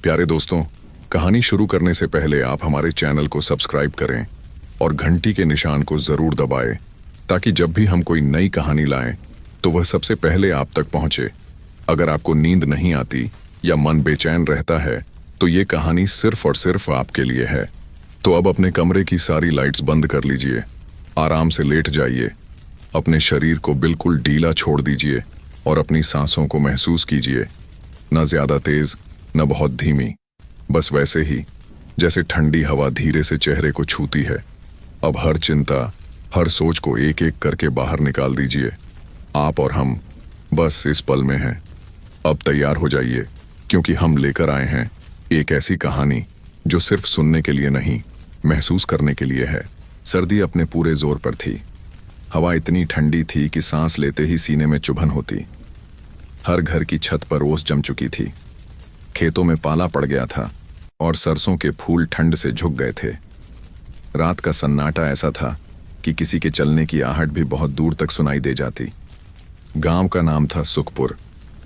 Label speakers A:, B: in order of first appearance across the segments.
A: प्यारे दोस्तों, कहानी शुरू करने से पहले आप हमारे चैनल को सब्सक्राइब करें और घंटी के निशान को जरूर दबाएं ताकि जब भी हम कोई नई कहानी लाएं तो वह सबसे पहले आप तक पहुंचे। अगर आपको नींद नहीं आती या मन बेचैन रहता है तो ये कहानी सिर्फ और सिर्फ आपके लिए है। तो अब अपने कमरे की सारी लाइट्स बंद कर लीजिए, आराम से लेट जाइए, अपने शरीर को बिल्कुल ढीला छोड़ दीजिए और अपनी सांसों को महसूस कीजिए। न ज्यादा तेज न बहुत धीमी, बस वैसे ही जैसे ठंडी हवा धीरे से चेहरे को छूती है। अब हर चिंता, हर सोच को एक एक करके बाहर निकाल दीजिए। आप और हम बस इस पल में हैं। अब तैयार हो जाइए, क्योंकि हम लेकर आए हैं एक ऐसी कहानी जो सिर्फ सुनने के लिए नहीं, महसूस करने के लिए है। सर्दी अपने पूरे जोर पर थी। हवा इतनी ठंडी थी कि सांस लेते ही सीने में चुभन होती। हर घर की छत पर ओस जम चुकी थी। खेतों में पाला पड़ गया था और सरसों के फूल ठंड से झुक गए थे। रात का सन्नाटा ऐसा था कि किसी के चलने की आहट भी बहुत दूर तक सुनाई दे जाती। गांव का नाम था सुखपुर,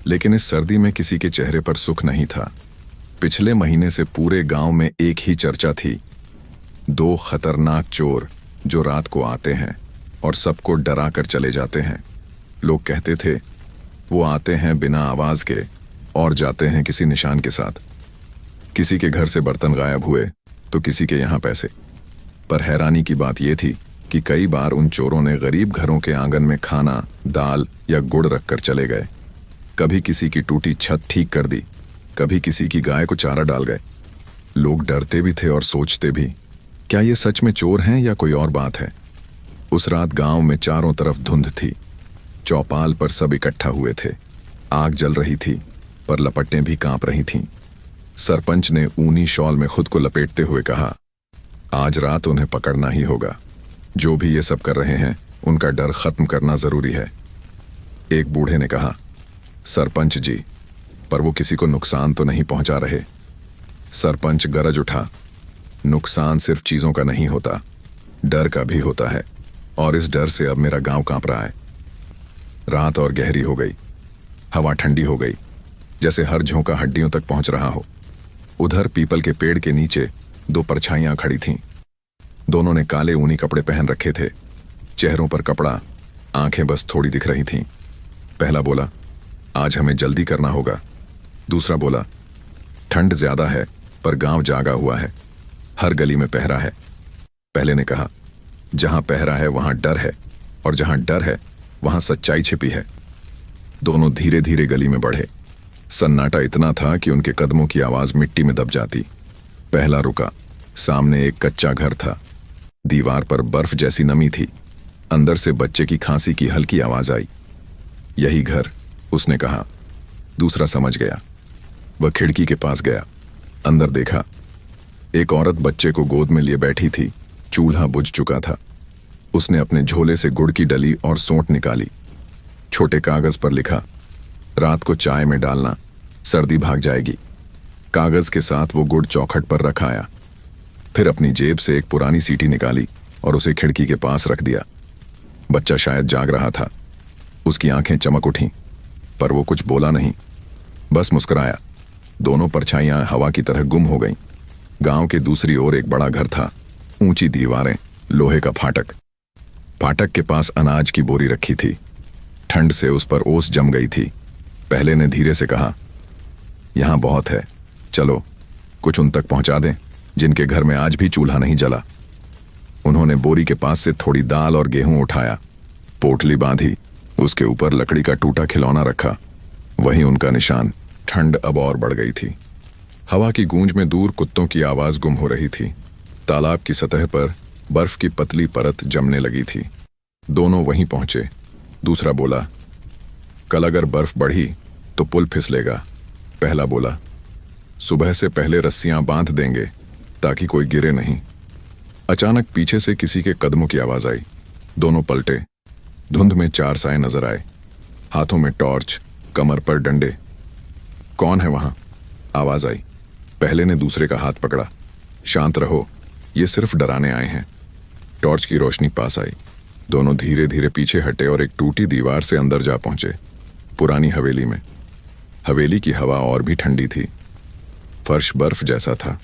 A: लेकिन इस सर्दी में किसी के चेहरे पर सुख नहीं था। पिछले महीने से पूरे गांव में एक ही चर्चा थी, 2 खतरनाक चोर जो रात को आते हैं और सबको डरा कर चले जाते हैं। लोग कहते थे वो आते हैं बिना आवाज के और जाते हैं किसी निशान के साथ। किसी के घर से बर्तन गायब हुए तो किसी के यहाँ पैसे। पर हैरानी की बात यह थी कि कई बार उन चोरों ने गरीब घरों के आंगन में खाना, दाल या गुड़ रखकर चले गए। कभी किसी की टूटी छत ठीक कर दी, कभी किसी की गाय को चारा डाल गए। लोग डरते भी थे और सोचते भी, क्या ये सच में चोर हैं या कोई और बात है। उस रात गांव में चारों तरफ धुंध थी। चौपाल पर सब इकट्ठा हुए थे। आग जल रही थी, पर लपटें भी कांप रही थीं। सरपंच ने ऊनी शॉल में खुद को लपेटते हुए कहा, आज रात उन्हें पकड़ना ही होगा। जो भी ये सब कर रहे हैं उनका डर खत्म करना जरूरी है। एक बूढ़े ने कहा, सरपंच जी, पर वो किसी को नुकसान तो नहीं पहुंचा रहे। सरपंच गरज उठा, नुकसान सिर्फ चीजों का नहीं होता, डर का भी होता है, और इस डर से अब मेरा गांव कांप रहा है। रात और गहरी हो गई। हवा ठंडी हो गई, जैसे हर झोंका हड्डियों तक पहुंच रहा हो। उधर पीपल के पेड़ के नीचे 2 परछाइयां खड़ी थीं। दोनों ने काले ऊनी कपड़े पहन रखे थे। चेहरों पर कपड़ा, आंखें बस थोड़ी दिख रही थीं। पहला बोला, आज हमें जल्दी करना होगा। दूसरा बोला, ठंड ज्यादा है पर गांव जागा हुआ है, हर गली में पहरा है। पहले ने कहा, जहां पहरा है वहां डर है, और जहां डर है वहां सच्चाई छिपी है। दोनों धीरे धीरे गली में बढ़े। सन्नाटा इतना था कि उनके कदमों की आवाज मिट्टी में दब जाती। पहला रुका। सामने एक कच्चा घर था। दीवार पर बर्फ जैसी नमी थी। अंदर से बच्चे की खांसी की हल्की आवाज आई। यही घर, उसने कहा। दूसरा समझ गया। वह खिड़की के पास गया, अंदर देखा। एक औरत बच्चे को गोद में लिए बैठी थी। चूल्हा बुझ चुका था। उसने अपने झोले से गुड़ की डली और सोंठ निकाली। छोटे कागज पर लिखा, रात को चाय में डालना, सर्दी भाग जाएगी। कागज के साथ वो गुड़ चौखट पर रखाया। फिर अपनी जेब से एक पुरानी सीटी निकाली और उसे खिड़की के पास रख दिया। बच्चा शायद जाग रहा था। उसकी आंखें चमक उठीं, पर वो कुछ बोला नहीं, बस मुस्कुराया। दोनों परछाइयां हवा की तरह गुम हो गईं। गांव के दूसरी ओर एक बड़ा घर था। ऊंची दीवारें, लोहे का फाटक। फाटक के पास अनाज की बोरी रखी थी। ठंड से उस पर ओस जम गई थी। पहले ने धीरे से कहा, यहां बहुत है, चलो कुछ उन तक पहुंचा दें जिनके घर में आज भी चूल्हा नहीं जला। उन्होंने बोरी के पास से थोड़ी दाल और गेहूं उठाया, पोटली बांधी, उसके ऊपर लकड़ी का टूटा खिलौना रखा। वही उनका निशान। ठंड अब और बढ़ गई थी। हवा की गूंज में दूर कुत्तों की आवाज गुम हो रही थी। तालाब की सतह पर बर्फ की पतली परत जमने लगी थी। दोनों वहीं पहुंचे। दूसरा बोला, कल अगर बर्फ बढ़ी तो पुल फिसलेगा। पहला बोला, सुबह से पहले रस्सियां बांध देंगे ताकि कोई गिरे नहीं। अचानक पीछे से किसी के कदमों की आवाज आई। दोनों पलटे। धुंध में 4 साए नजर आए, हाथों में टॉर्च, कमर पर डंडे। कौन है वहां? आवाज आई। पहले ने दूसरे का हाथ पकड़ा। शांत रहो, ये सिर्फ डराने आए हैं। टॉर्च की रोशनी पास आई। दोनों धीरे धीरे पीछे हटे और एक टूटी दीवार से अंदर जा पहुंचे। पुरानी हवेली में। हवेली की हवा और भी ठंडी थी। फर्श बर्फ जैसा था।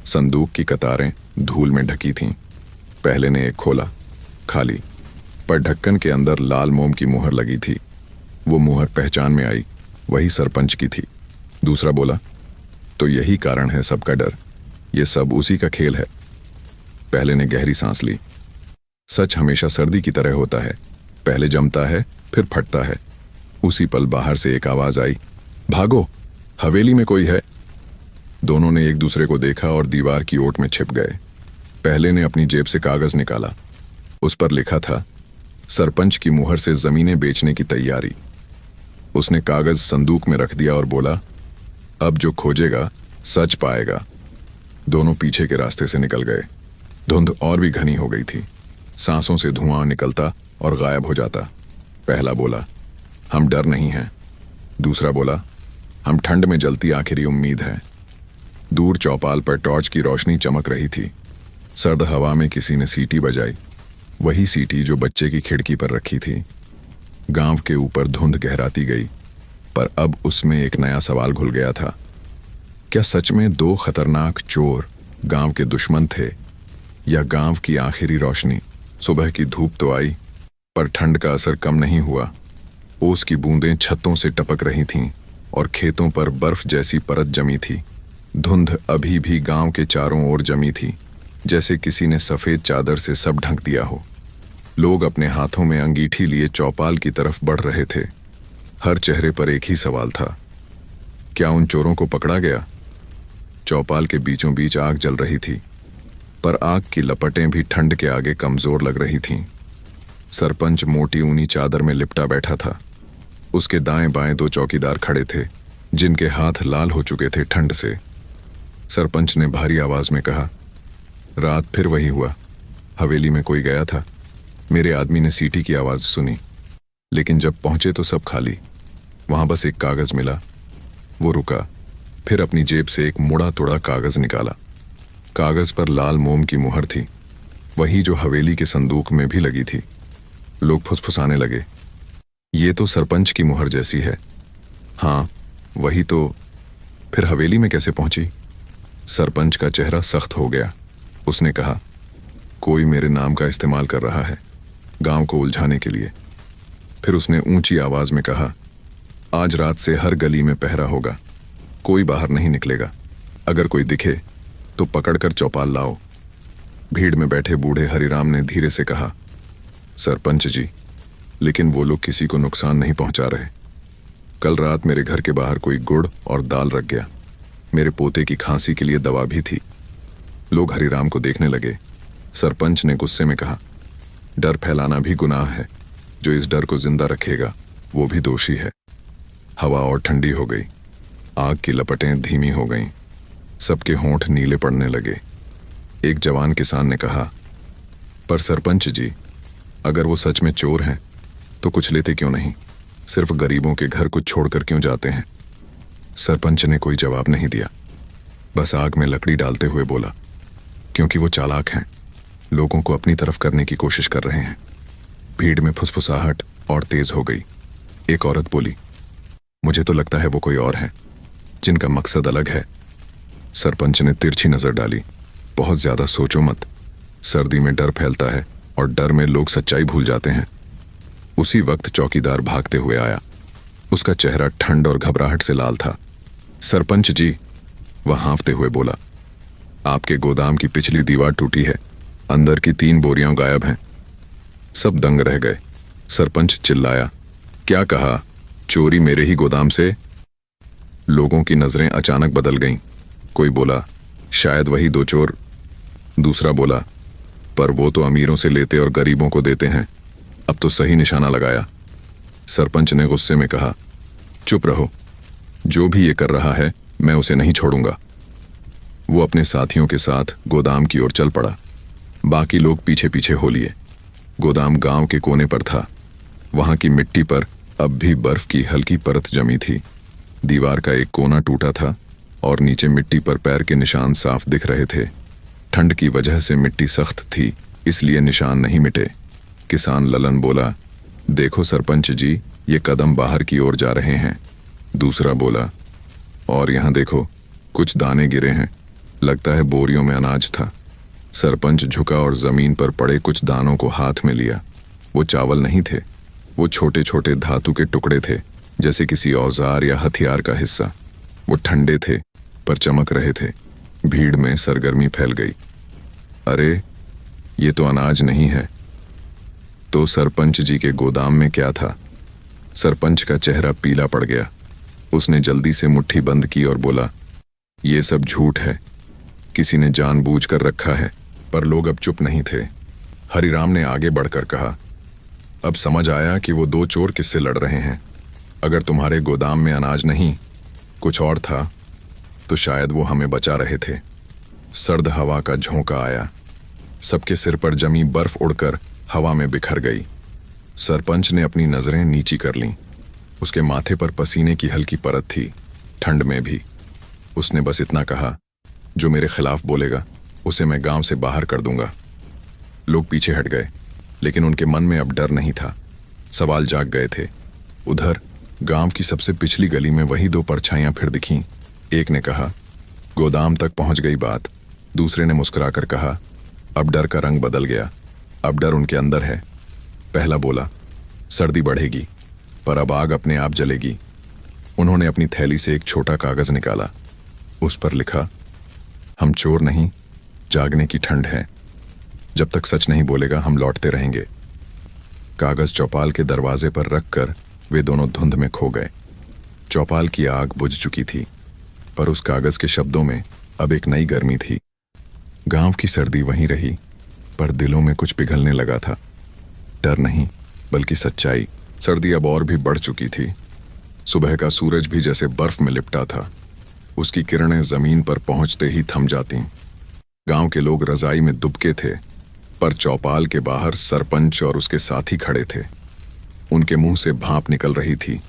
A: संदूक की कतारें धूल में ढकी थीं। पहले ने एक खोला, खाली, पर ढक्कन के अंदर लाल मोम की मुहर लगी थी। वो मुहर पहचान में आई, वही सरपंच की थी। दूसरा बोला, तो यही कारण है सबका डर, ये सब उसी का खेल है। पहले ने गहरी सांस ली। सच हमेशा सर्दी की तरह होता है, पहले जमता है फिर फटता है। उसी पल बाहर से एक आवाज आई, भागो, हवेली में कोई है। दोनों ने एक दूसरे को देखा और दीवार की ओट में छिप गए। पहले ने अपनी जेब से कागज निकाला। उस पर लिखा था, सरपंच की मुहर से जमीनें बेचने की तैयारी। उसने कागज संदूक में रख दिया और बोला, अब जो खोजेगा सच पाएगा। दोनों पीछे के रास्ते से निकल गए। धुंध और भी घनी हो गई थी। सांसों से धुआं निकलता और गायब हो जाता। पहला बोला, हम डर नहीं हैं। दूसरा बोला, हम ठंड में जलती आखिरी उम्मीद है। दूर चौपाल पर टॉर्च की रोशनी चमक रही थी। सर्द हवा में किसी ने सीटी बजाई, वही सीटी जो बच्चे की खिड़की पर रखी थी। गांव के ऊपर धुंध गहराती गई, पर अब उसमें एक नया सवाल घुल गया था। क्या सच में दो खतरनाक चोर गांव के दुश्मन थे, या गांव की आखिरी रोशनी? सुबह की धूप तो आई, पर ठंड का असर कम नहीं हुआ। ओस की बूंदें छतों से टपक रही थीं और खेतों पर बर्फ जैसी परत जमी थी। धुंध अभी भी गांव के चारों ओर जमी थी, जैसे किसी ने सफेद चादर से सब ढक दिया हो। लोग अपने हाथों में अंगीठी लिए चौपाल की तरफ बढ़ रहे थे। हर चेहरे पर एक ही सवाल था, क्या उन चोरों को पकड़ा गया? चौपाल के बीचों बीच आग जल रही थी, पर आग की लपटें भी ठंड के आगे कमजोर लग रही थीं। सरपंच मोटी ऊनी चादर में लिपटा बैठा था। उसके दाएं बाएं दो चौकीदार खड़े थे, जिनके हाथ लाल हो चुके थे ठंड से। सरपंच ने भारी आवाज में कहा, रात फिर वही हुआ। हवेली में कोई गया था। मेरे आदमी ने सीटी की आवाज सुनी, लेकिन जब पहुंचे तो सब खाली। वहां बस एक कागज मिला। वो रुका, फिर अपनी जेब से एक मुड़ा तुड़ा कागज निकाला। कागज पर लाल मोम की मुहर थी, वही जो हवेली के संदूक में भी लगी थी। लोग फुसफुसाने लगे, ये तो सरपंच की मुहर जैसी है। हाँ, वही तो। फिर हवेली में कैसे पहुंची? सरपंच का चेहरा सख्त हो गया। उसने कहा, कोई मेरे नाम का इस्तेमाल कर रहा है, गांव को उलझाने के लिए। फिर उसने ऊंची आवाज में कहा, आज रात से हर गली में पहरा होगा, कोई बाहर नहीं निकलेगा। अगर कोई दिखे तो पकड़कर चौपाल लाओ। भीड़ में बैठे बूढ़े हरिराम ने धीरे से कहा, सरपंच जी, लेकिन वो लोग किसी को नुकसान नहीं पहुंचा रहे। कल रात मेरे घर के बाहर कोई गुड़ और दाल रख गया। मेरे पोते की खांसी के लिए दवा भी थी। लोग हरिराम को देखने लगे। सरपंच ने गुस्से में कहा, डर फैलाना भी गुनाह है। जो इस डर को जिंदा रखेगा वो भी दोषी है। हवा और ठंडी हो गई। आग की लपटें धीमी हो गईं। सबके होंठ नीले पड़ने लगे। एक जवान किसान ने कहा, पर सरपंच जी, अगर वो सच में चोर हैं तो कुछ लेते क्यों नहीं? सिर्फ गरीबों के घर कुछ छोड़कर क्यों जाते हैं? सरपंच ने कोई जवाब नहीं दिया, बस आग में लकड़ी डालते हुए बोला, क्योंकि वो चालाक हैं, लोगों को अपनी तरफ करने की कोशिश कर रहे हैं। भीड़ में फुसफुसाहट और तेज हो गई। एक औरत बोली, मुझे तो लगता है वो कोई और है, जिनका मकसद अलग है। सरपंच ने तिरछी नजर डाली, बहुत ज्यादा सोचो मत। सर्दी में डर फैलता है और डर में लोग सच्चाई भूल जाते हैं। उसी वक्त चौकीदार भागते हुए आया। उसका चेहरा ठंड और घबराहट से लाल था। सरपंच जी, वह हाँफते हुए बोला, आपके गोदाम की पिछली दीवार टूटी है, अंदर की 3 बोरियां गायब हैं। सब दंग रह गए। सरपंच चिल्लाया, क्या कहा? चोरी मेरे ही गोदाम से? लोगों की नजरें अचानक बदल गईं। कोई बोला, शायद वही 2 चोर। दूसरा बोला, पर वो तो अमीरों से लेते और गरीबों को देते हैं, अब तो सही निशाना लगाया। सरपंच ने गुस्से में कहा, चुप रहो, जो भी ये कर रहा है मैं उसे नहीं छोड़ूंगा। वो अपने साथियों के साथ गोदाम की ओर चल पड़ा। बाकी लोग पीछे पीछे हो लिए। गोदाम गांव के कोने पर था। वहां की मिट्टी पर अब भी बर्फ की हल्की परत जमी थी। दीवार का एक कोना टूटा था और नीचे मिट्टी पर पैर के निशान साफ दिख रहे थे। ठंड की वजह से मिट्टी सख्त थी, इसलिए निशान नहीं मिटे। किसान ललन बोला, देखो सरपंच जी, ये कदम बाहर की ओर जा रहे हैं। दूसरा बोला, और यहाँ देखो, कुछ दाने गिरे हैं, लगता है बोरियों में अनाज था। सरपंच झुका और जमीन पर पड़े कुछ दानों को हाथ में लिया। वो चावल नहीं थे, वो छोटे छोटे धातु के टुकड़े थे, जैसे किसी औजार या हथियार का हिस्सा। वो ठंडे थे पर चमक रहे थे। भीड़ में सरगर्मी फैल गई। अरे, ये तो अनाज नहीं है। तो सरपंच जी के गोदाम में क्या था? सरपंच का चेहरा पीला पड़ गया। उसने जल्दी से मुट्ठी बंद की और बोला, ये सब झूठ है, किसी ने जानबूझकर रखा है। पर लोग अब चुप नहीं थे। हरिराम ने आगे बढ़कर कहा, अब समझ आया कि वो दो चोर किससे लड़ रहे हैं। अगर तुम्हारे गोदाम में अनाज नहीं, कुछ और था, तो शायद वो हमें बचा रहे थे। सर्द हवा का झोंका आया। सबके सिर पर जमी बर्फ उड़कर हवा में बिखर गई। सरपंच ने अपनी नजरें नीची कर लीं। उसके माथे पर पसीने की हल्की परत थी, ठंड में भी। उसने बस इतना कहा, जो मेरे खिलाफ बोलेगा उसे मैं गांव से बाहर कर दूंगा। लोग पीछे हट गए, लेकिन उनके मन में अब डर नहीं था। सवाल जाग गए थे। उधर गांव की सबसे पिछली गली में वही दो परछाइयां फिर दिखीं। एक ने कहा, गोदाम तक पहुंच गई बात। दूसरे ने मुस्कुराकर कहा, अब डर का रंग बदल गया, अब डर उनके अंदर है। पहला बोला, सर्दी बढ़ेगी, पर अब आग अपने आप जलेगी। उन्होंने अपनी थैली से एक छोटा कागज निकाला। उस पर लिखा, हम चोर नहीं, जागने की ठंड है। जब तक सच नहीं बोलेगा हम लौटते रहेंगे। कागज चौपाल के दरवाजे पर रखकर वे दोनों धुंध में खो गए। चौपाल की आग बुझ चुकी थी, पर उस कागज के शब्दों में अब एक नई गर्मी थी। गांव की सर्दी वहीं रही, पर दिलों में कुछ पिघलने लगा था। डर नहीं, बल्कि सच्चाई। सर्दी अब और भी बढ़ चुकी थी। सुबह का सूरज भी जैसे बर्फ में लिपटा था। उसकी किरणें जमीन पर पहुंचते ही थम जाती। गांव के लोग रजाई में दुबके थे, पर चौपाल के बाहर सरपंच और उसके साथी खड़े थे। उनके मुंह से भाप निकल रही थी,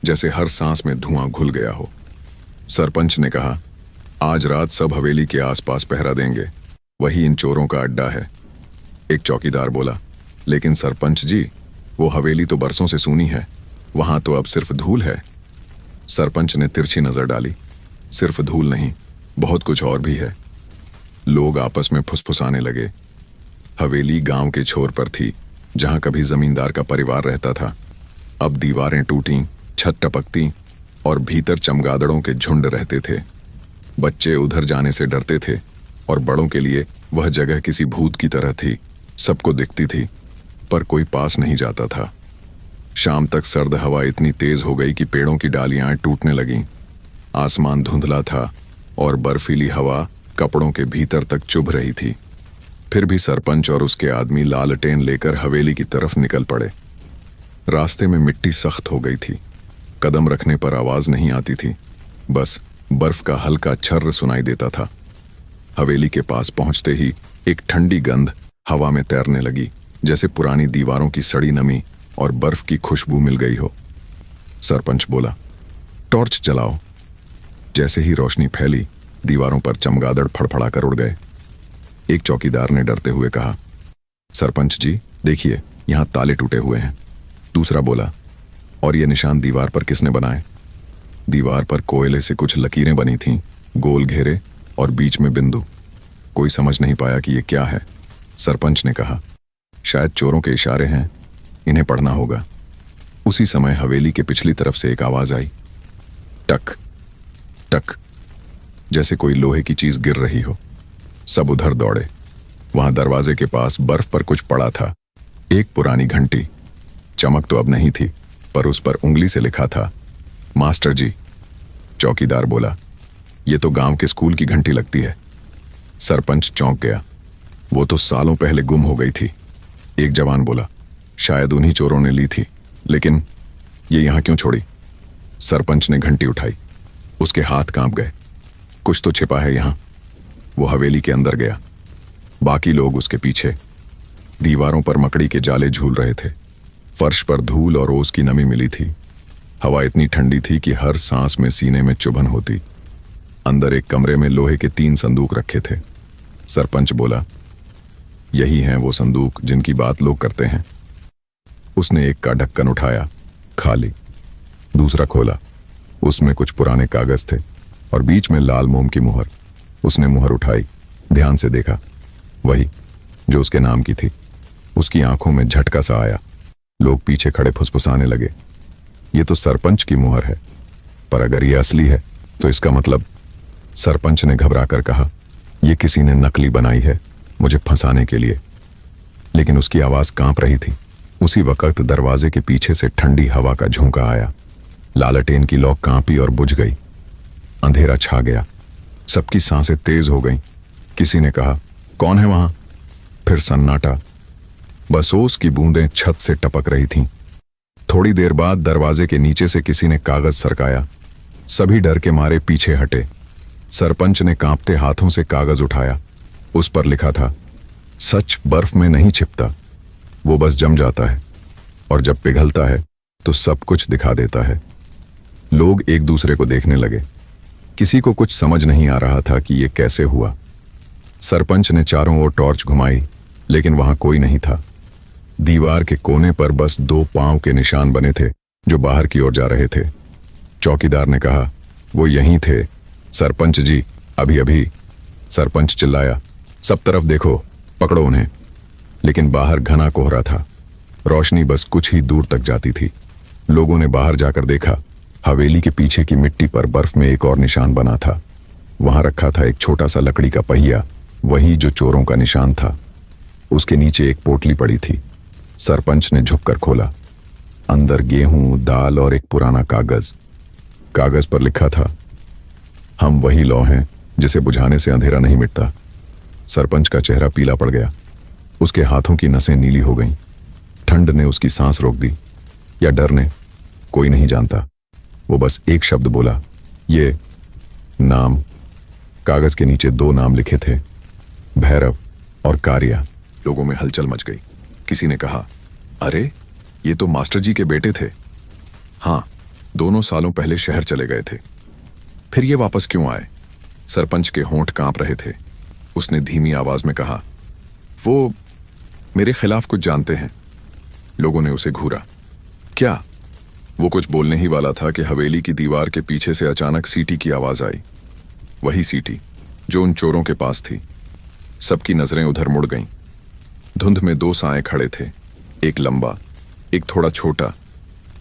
A: जैसे हर सांस में धुआं घुल गया हो। सरपंच ने कहा, आज रात सब हवेली के आसपास पहरा देंगे, वही इन चोरों का अड्डा है। एक चौकीदार बोला, लेकिन सरपंच जी, वो हवेली तो बरसों से सूनी है, वहां तो अब सिर्फ धूल है। सरपंच ने तिरछी नजर डाली, सिर्फ धूल नहीं, बहुत कुछ और भी है। लोग आपस में फुसफुसाने लगे। हवेली गांव के छोर पर थी, जहां कभी जमींदार का परिवार रहता था। अब दीवारें टूटी, छत टपकती और भीतर चमगादड़ों के झुंड रहते थे। बच्चे उधर जाने से डरते थे और बड़ों के लिए वह जगह किसी भूत की तरह थी। सबको दिखती थी, पर कोई पास नहीं जाता था। शाम तक सर्द हवा इतनी तेज हो गई कि पेड़ों की डालियां टूटने लगीं। आसमान धुंधला था और बर्फीली हवा कपड़ों के भीतर तक चुभ रही थी। फिर भी सरपंच और उसके आदमी लालटेन लेकर हवेली की तरफ निकल पड़े। रास्ते में मिट्टी सख्त हो गई थी। कदम रखने पर आवाज नहीं आती थी, बस बर्फ का हल्का छर्र सुनाई देता था। हवेली के पास पहुंचते ही एक ठंडी गंध हवा में तैरने लगी, जैसे पुरानी दीवारों की सड़ी नमी और बर्फ की खुशबू मिल गई हो। सरपंच बोला, टॉर्च जलाओ। जैसे ही रोशनी फैली, दीवारों पर चमगादड़ फड़फड़ाकर उड़ गए। एक चौकीदार ने डरते हुए कहा, सरपंच जी, देखिए, यहां ताले टूटे हुए हैं। दूसरा बोला, और ये निशान दीवार पर किसने बनाए? दीवार पर कोयले से कुछ लकीरें बनी थीं, गोल घेरे और बीच में बिंदु। कोई समझ नहीं पाया कि ये क्या है। सरपंच ने कहा, शायद चोरों के इशारे हैं, इन्हें पढ़ना होगा। उसी समय हवेली के पिछली तरफ से एक आवाज आई, टक टक, जैसे कोई लोहे की चीज गिर रही हो। सब उधर दौड़े। वहां दरवाजे के पास बर्फ पर कुछ पड़ा था, एक पुरानी घंटी। चमक तो अब नहीं थी, पर उस पर उंगली से लिखा था, मास्टर जी। चौकीदार बोला, ये तो गांव के स्कूल की घंटी लगती है। सरपंच चौंक गया। वो तो सालों पहले गुम हो गई थी। एक जवान बोला, शायद उन्हीं चोरों ने ली थी, लेकिन ये यहां क्यों छोड़ी? सरपंच ने घंटी उठाई। उसके हाथ कांप गए। कुछ तो छिपा है यहां। वो हवेली के अंदर गया, बाकी लोग उसके पीछे। दीवारों पर मकड़ी के जाले झूल रहे थे। फर्श पर धूल और ओस की नमी मिली थी। हवा इतनी ठंडी थी कि हर सांस में सीने में चुभन होती। अंदर एक कमरे में लोहे के 3 संदूक रखे थे। सरपंच बोला, यही हैं वो संदूक जिनकी बात लोग करते हैं। उसने एक का ढक्कन उठाया, खाली। दूसरा खोला, उसमें कुछ पुराने कागज थे। और बीच में लाल मोम की मुहर। उसने मुहर उठाई, ध्यान से देखा, वही जो उसके नाम की थी। उसकी आंखों में झटका सा आया। लोग पीछे खड़े फुसफुसाने लगे, ये तो सरपंच की मुहर है। पर अगर ये असली है तो इसका मतलब। सरपंच ने घबरा कर कहा, यह किसी ने नकली बनाई है मुझे फंसाने के लिए। लेकिन उसकी आवाज कांप रही थी। उसी वक्त दरवाजे के पीछे से ठंडी हवा का झोंका आया। लालटेन की लौ कांपी और बुझ गई। अंधेरा छा गया। सबकी सांसें तेज हो गईं। किसी ने कहा, कौन है वहां? फिर सन्नाटा। बस ओस की बूंदें छत से टपक रही थीं। थोड़ी देर बाद दरवाजे के नीचे से किसी ने कागज सरकाया। सभी डर के मारे पीछे हटे। सरपंच ने कांपते हाथों से कागज उठाया। उस पर लिखा था, सच बर्फ में नहीं छिपता, वो बस जम जाता है, और जब पिघलता है तो सब कुछ दिखा देता है। लोग एक दूसरे को देखने लगे। किसी को कुछ समझ नहीं आ रहा था कि ये कैसे हुआ। सरपंच ने चारों ओर टॉर्च घुमाई, लेकिन वहां कोई नहीं था। दीवार के कोने पर बस 2 पांव के निशान बने थे जो बाहर की ओर जा रहे थे। चौकीदार ने कहा, वो यहीं थे सरपंच जी, अभी अभी। सरपंच चिल्लाया, सब तरफ देखो, पकड़ो उन्हें। लेकिन बाहर घना कोहरा था। रोशनी बस कुछ ही दूर तक जाती थी। लोगों ने बाहर जाकर देखा, हवेली के पीछे की मिट्टी पर बर्फ में एक और निशान बना था। वहां रखा था एक छोटा सा लकड़ी का पहिया, वही जो चोरों का निशान था। उसके नीचे एक पोटली पड़ी थी। सरपंच ने झुककर खोला। अंदर गेहूं, दाल और एक पुराना कागज। कागज पर लिखा था, हम वही लौ हैं जिसे बुझाने से अंधेरा नहीं मिटता। सरपंच का चेहरा पीला पड़ गया। उसके हाथों की नसें नीली हो गईं। ठंड ने उसकी सांस रोक दी, या डर ने, कोई नहीं जानता। वो बस एक शब्द बोला, ये नाम। कागज के नीचे 2 नाम लिखे थे, भैरव और कारिया। लोगों में हलचल मच गई। किसी ने कहा, अरे ये तो मास्टर जी के बेटे थे। हाँ, दोनों सालों पहले शहर चले गए थे। फिर ये वापस क्यों आए? सरपंच के होंठ कांप रहे थे। उसने धीमी आवाज में कहा, वो मेरे खिलाफ कुछ जानते हैं। लोगों ने उसे घूरा। क्या? वो कुछ बोलने ही वाला था कि हवेली की दीवार के पीछे से अचानक सीटी की आवाज आई। वही सीटी जो उन चोरों के पास थी। सबकी नजरें उधर मुड़ गईं। धुंध में 2 साएं खड़े थे, एक लंबा, एक थोड़ा छोटा।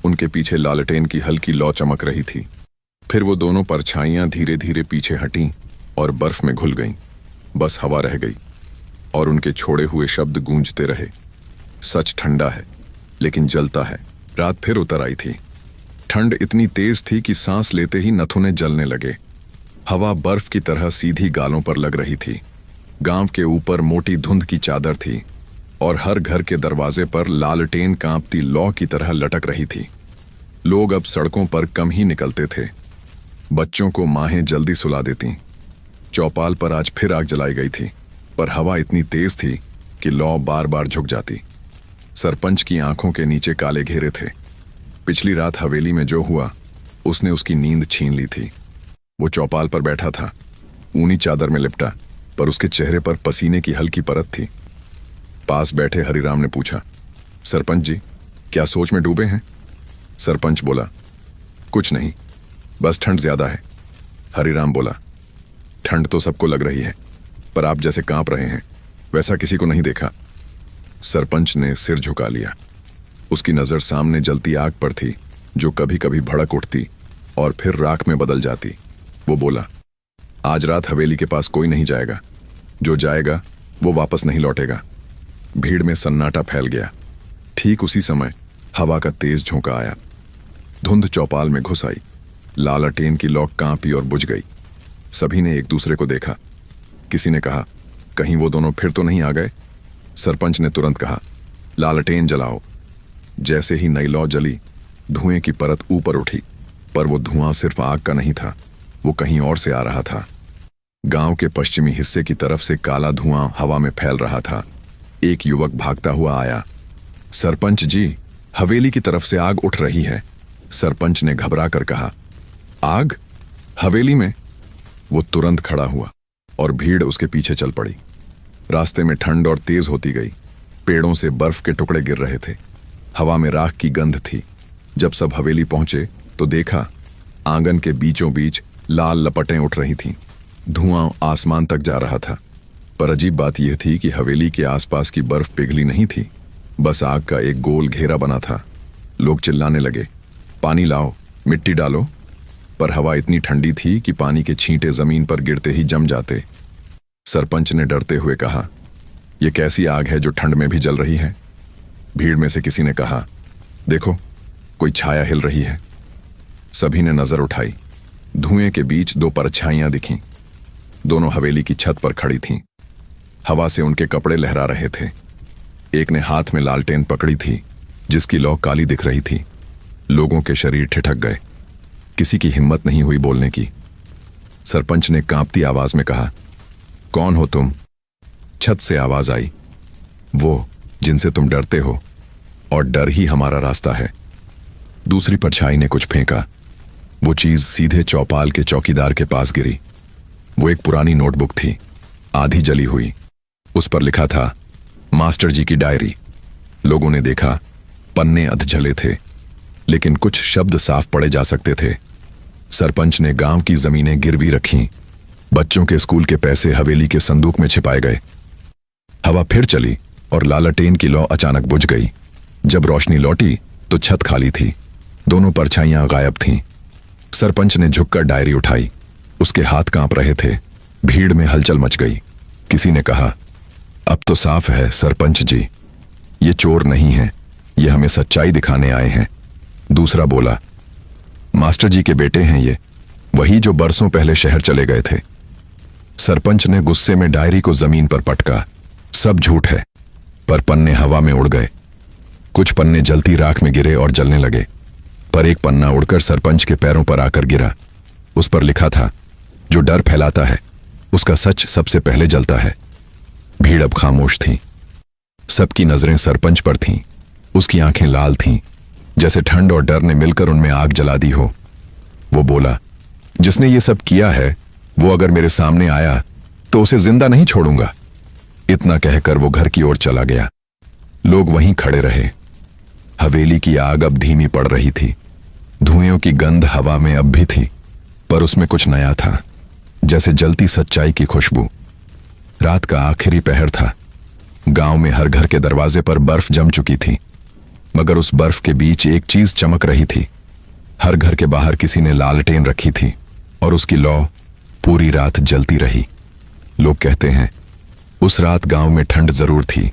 A: उनके पीछे लालटेन की हल्की लौ चमक रही थी। फिर वो दोनों परछाइयां धीरे धीरे पीछे हटीं और बर्फ में घुल गईं। बस हवा रह गई और उनके छोड़े हुए शब्द गूंजते रहे। सच ठंडा है, लेकिन जलता है। रात फिर उतर आई थी। ठंड इतनी तेज थी कि सांस लेते ही नथुने जलने लगे। हवा बर्फ की तरह सीधी गालों पर लग रही थी। गांव के ऊपर मोटी धुंध की चादर थी और हर घर के दरवाजे पर लालटेन कांपती लौ की तरह लटक रही थी। लोग अब सड़कों पर कम ही निकलते थे। बच्चों को माहें जल्दी सुला देती। चौपाल पर आज फिर आग जलाई गई थी, पर हवा इतनी तेज थी कि लौ बार बार झुक जाती। सरपंच की आंखों के नीचे काले घेरे थे। पिछली रात हवेली में जो हुआ, उसने उसकी नींद छीन ली थी। वो चौपाल पर बैठा था, ऊनी चादर में लिपटा, पर उसके चेहरे पर पसीने की हल्की परत थी। पास बैठे हरिराम ने पूछा, सरपंच जी, क्या सोच में डूबे हैं? सरपंच बोला, कुछ नहीं, बस ठंड ज्यादा है। हरिराम बोला, ठंड तो सबको लग रही है, पर आप जैसे कांप रहे हैं वैसा किसी को नहीं देखा। सरपंच ने सिर झुका लिया। उसकी नजर सामने जलती आग पर थी, जो कभी कभी भड़क उठती और फिर राख में बदल जाती। वो बोला, आज रात हवेली के पास कोई नहीं जाएगा। जो जाएगा वो वापस नहीं लौटेगा। भीड़ में सन्नाटा फैल गया। ठीक उसी समय हवा का तेज झोंका आया। धुंध चौपाल में घुस आई। लालटेन की लौ कांपी और बुझ गई। सभी ने एक दूसरे को देखा। किसी ने कहा, कहीं वो दोनों फिर तो नहीं आ गए? सरपंच ने तुरंत कहा, लालटेन जलाओ। जैसे ही नई लौ जली, धुएं की परत ऊपर उठी, पर वो धुआं सिर्फ आग का नहीं था, वो कहीं और से आ रहा था। गांव के पश्चिमी हिस्से की तरफ से काला धुआं हवा में फैल रहा था। एक युवक भागता हुआ आया। सरपंच जी, हवेली की तरफ से आग उठ रही है। सरपंच ने घबरा कर कहा, आग? हवेली में? वो तुरंत खड़ा हुआ और भीड़ उसके पीछे चल पड़ी। रास्ते में ठंड और तेज होती गई। पेड़ों से बर्फ के टुकड़े गिर रहे थे। हवा में राख की गंध थी। जब सब हवेली पहुंचे तो देखा, आंगन के बीचों बीच लाल लपटें उठ रही थीं। धुआं आसमान तक जा रहा था। पर अजीब बात यह थी कि हवेली के आसपास की बर्फ पिघली नहीं थी, बस आग का एक गोल घेरा बना था। लोग चिल्लाने लगे, पानी लाओ, मिट्टी डालो। पर हवा इतनी ठंडी थी कि पानी के छींटे जमीन पर गिरते ही जम जाते। सरपंच ने डरते हुए कहा, यह कैसी आग है जो ठंड में भी जल रही है? भीड़ में से किसी ने कहा, देखो, कोई छाया हिल रही है। सभी ने नजर उठाई। धुएं के बीच दो परछाइयां दिखीं। दोनों हवेली की छत पर खड़ी थीं। हवा से उनके कपड़े लहरा रहे थे। एक ने हाथ में लालटेन पकड़ी थी, जिसकी लौ काली दिख रही थी। लोगों के शरीर ठिठक गए। किसी की हिम्मत नहीं हुई बोलने की। सरपंच ने कांपती आवाज में कहा, कौन हो तुम? छत से आवाज आई, वो जिनसे तुम डरते हो, और डर ही हमारा रास्ता है। दूसरी परछाई ने कुछ फेंका। वो चीज सीधे चौपाल के चौकीदार के पास गिरी। वो एक पुरानी नोटबुक थी, आधी जली हुई। उस पर लिखा था, मास्टर जी की डायरी। लोगों ने देखा, पन्ने अधजले थे, लेकिन कुछ शब्द साफ पढ़े जा सकते थे। सरपंच ने गांव की जमीनें गिरवी रखीं। बच्चों के स्कूल के पैसे हवेली के संदूक में छिपाए गए। हवा फिर चली और लालटेन की लौ अचानक बुझ गई। जब रोशनी लौटी तो छत खाली थी। दोनों परछाइयां गायब थीं। सरपंच ने झुककर डायरी उठाई। उसके हाथ कांप रहे थे। भीड़ में हलचल मच गई। किसी ने कहा, अब तो साफ है सरपंच जी, ये चोर नहीं है, ये हमें सच्चाई दिखाने आए हैं। दूसरा बोला, मास्टर जी के बेटे हैं ये, वही जो बरसों पहले शहर चले गए थे। सरपंच ने गुस्से में डायरी को जमीन पर पटका। सब झूठ है। पर पन्ने हवा में उड़ गए। कुछ पन्ने जलती राख में गिरे और जलने लगे। पर एक पन्ना उड़कर सरपंच के पैरों पर आकर गिरा। उस पर लिखा था, जो डर फैलाता है उसका सच सबसे पहले जलता है। भीड़ अब खामोश थी। सबकी नजरें सरपंच पर थीं। उसकी आंखें लाल थीं, जैसे ठंड और डर ने मिलकर उनमें आग जला दी हो। वो बोला, जिसने ये सब किया है वो अगर मेरे सामने आया तो उसे जिंदा नहीं छोड़ूंगा। इतना कहकर वो घर की ओर चला गया। लोग वहीं खड़े रहे। हवेली की आग अब धीमी पड़ रही थी। धुएं की गंध हवा में अब भी थी, पर उसमें कुछ नया था, जैसे जलती सच्चाई की खुशबू। रात का आखिरी पहर था। गांव में हर घर के दरवाजे पर बर्फ जम चुकी थी, मगर उस बर्फ के बीच एक चीज चमक रही थी। हर घर के बाहर किसी ने लालटेन रखी थी और उसकी लौ पूरी रात जलती रही। लोग कहते हैं, उस रात गांव में ठंड जरूर थी,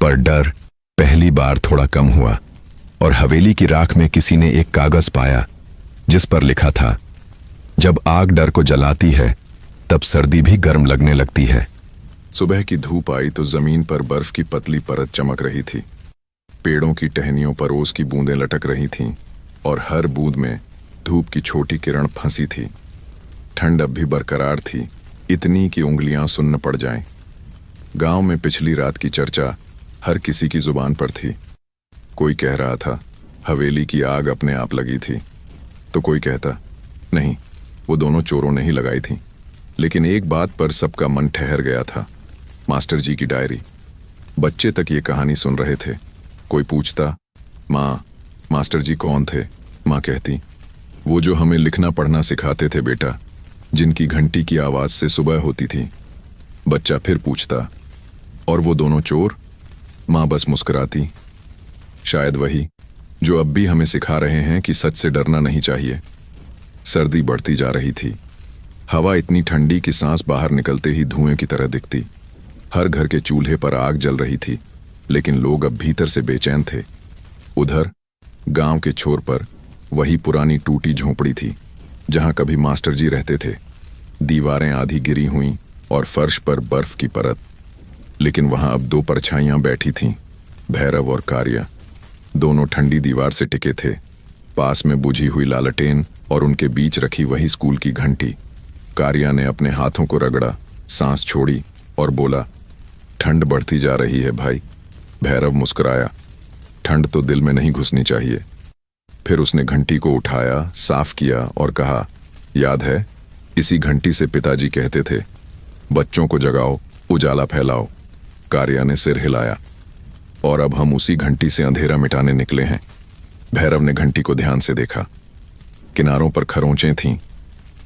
A: पर डर पहली बार थोड़ा कम हुआ। और हवेली की राख में किसी ने एक कागज पाया, जिस पर लिखा था, जब आग डर को जलाती है तब सर्दी भी गर्म लगने लगती है। सुबह की धूप आई तो जमीन पर बर्फ की पतली परत चमक रही थी। पेड़ों की टहनियों पर ओस की बूंदें लटक रही थीं और हर बूंद में धूप की छोटी किरण फंसी थी। ठंड अब भी बरकरार थी, इतनी कि उंगलियां सुन्न पड़ जाएं। गांव में पिछली रात की चर्चा हर किसी की जुबान पर थी। कोई कह रहा था, हवेली की आग अपने आप लगी थी, तो कोई कहता, नहीं, वो दोनों चोरों ने ही लगाई थी। लेकिन एक बात पर सबका मन ठहर गया था, मास्टर जी की डायरी। बच्चे तक ये कहानी सुन रहे थे। कोई पूछता, माँ, मास्टर जी कौन थे? माँ कहती, वो जो हमें लिखना पढ़ना सिखाते थे बेटा, जिनकी घंटी की आवाज से सुबह होती थी। बच्चा फिर पूछता, और वो दोनों चोर? माँ बस मुस्कुराती, शायद वही जो अब भी हमें सिखा रहे हैं कि सच से डरना नहीं चाहिए। सर्दी बढ़ती जा रही थी। हवा इतनी ठंडी कि सांस बाहर निकलते ही धुएं की तरह दिखती। हर घर के चूल्हे पर आग जल रही थी, लेकिन लोग अब भीतर से बेचैन थे। उधर गांव के छोर पर वही पुरानी टूटी झोंपड़ी थी, जहां कभी मास्टर जी रहते थे। दीवारें आधी गिरी हुई और फर्श पर बर्फ की परत। लेकिन वहां अब दो परछाइयां बैठी थीं, भैरव और कारिया। दोनों ठंडी दीवार से टिके थे। पास में बुझी हुई लालटेन और उनके बीच रखी वही स्कूल की घंटी। कारिया ने अपने हाथों को रगड़ा, सांस छोड़ी और बोला, ठंड बढ़ती जा रही है भाई। भैरव मुस्कुराया, ठंड तो दिल में नहीं घुसनी चाहिए। फिर उसने घंटी को उठाया, साफ किया और कहा, याद है, इसी घंटी से पिताजी कहते थे, बच्चों को जगाओ, उजाला फैलाओ। कारिया ने सिर हिलाया, और अब हम उसी घंटी से अंधेरा मिटाने निकले हैं। भैरव ने घंटी को ध्यान से देखा। किनारों पर खरोंचें थीं,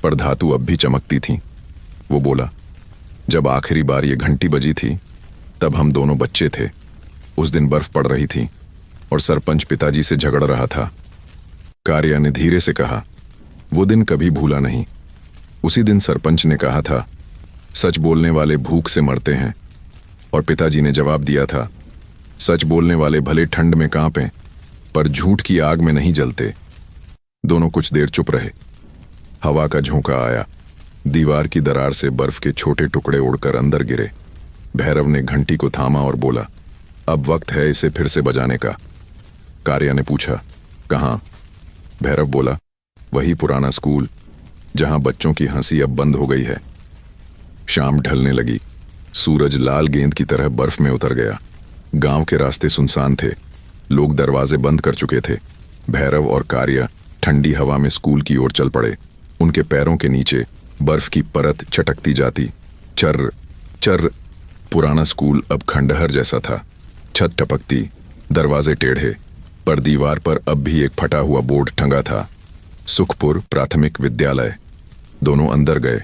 A: पर धातु अब भी चमकती थी। वो बोला, जब आखिरी बार ये घंटी बजी थी तब हम दोनों बच्चे थे। उस दिन बर्फ पड़ रही थी और सरपंच पिताजी से झगड़ रहा था। कार्या ने धीरे से कहा, वो दिन कभी भूला नहीं। उसी दिन सरपंच ने कहा था, सच बोलने वाले भूख से मरते हैं, और पिताजी ने जवाब दिया था, सच बोलने वाले भले ठंड में कांपें पर झूठ की आग में नहीं जलते। दोनों कुछ देर चुप रहे। हवा का झोंका आया। दीवार की दरार से बर्फ के छोटे टुकड़े उड़कर अंदर गिरे। भैरव ने घंटी को थामा और बोला, अब वक्त है इसे फिर से बजाने का। कार्या ने पूछा, कहाँ? भैरव बोला, वही पुराना स्कूल जहां बच्चों की हंसी अब बंद हो गई है। शाम ढलने लगी। सूरज लाल गेंद की तरह बर्फ में उतर गया। गांव के रास्ते सुनसान थे। लोग दरवाजे बंद कर चुके थे। भैरव और कार्या ठंडी हवा में स्कूल की ओर चल पड़े। उनके पैरों के नीचे बर्फ की परत चटकती जाती। चर चर। पुराना स्कूल अब खंडहर जैसा था। छत टपकती, दरवाजे टेढ़े, पर दीवार पर अब भी एक फटा हुआ बोर्ड टंगा था, सुखपुर प्राथमिक विद्यालय। दोनों अंदर गए।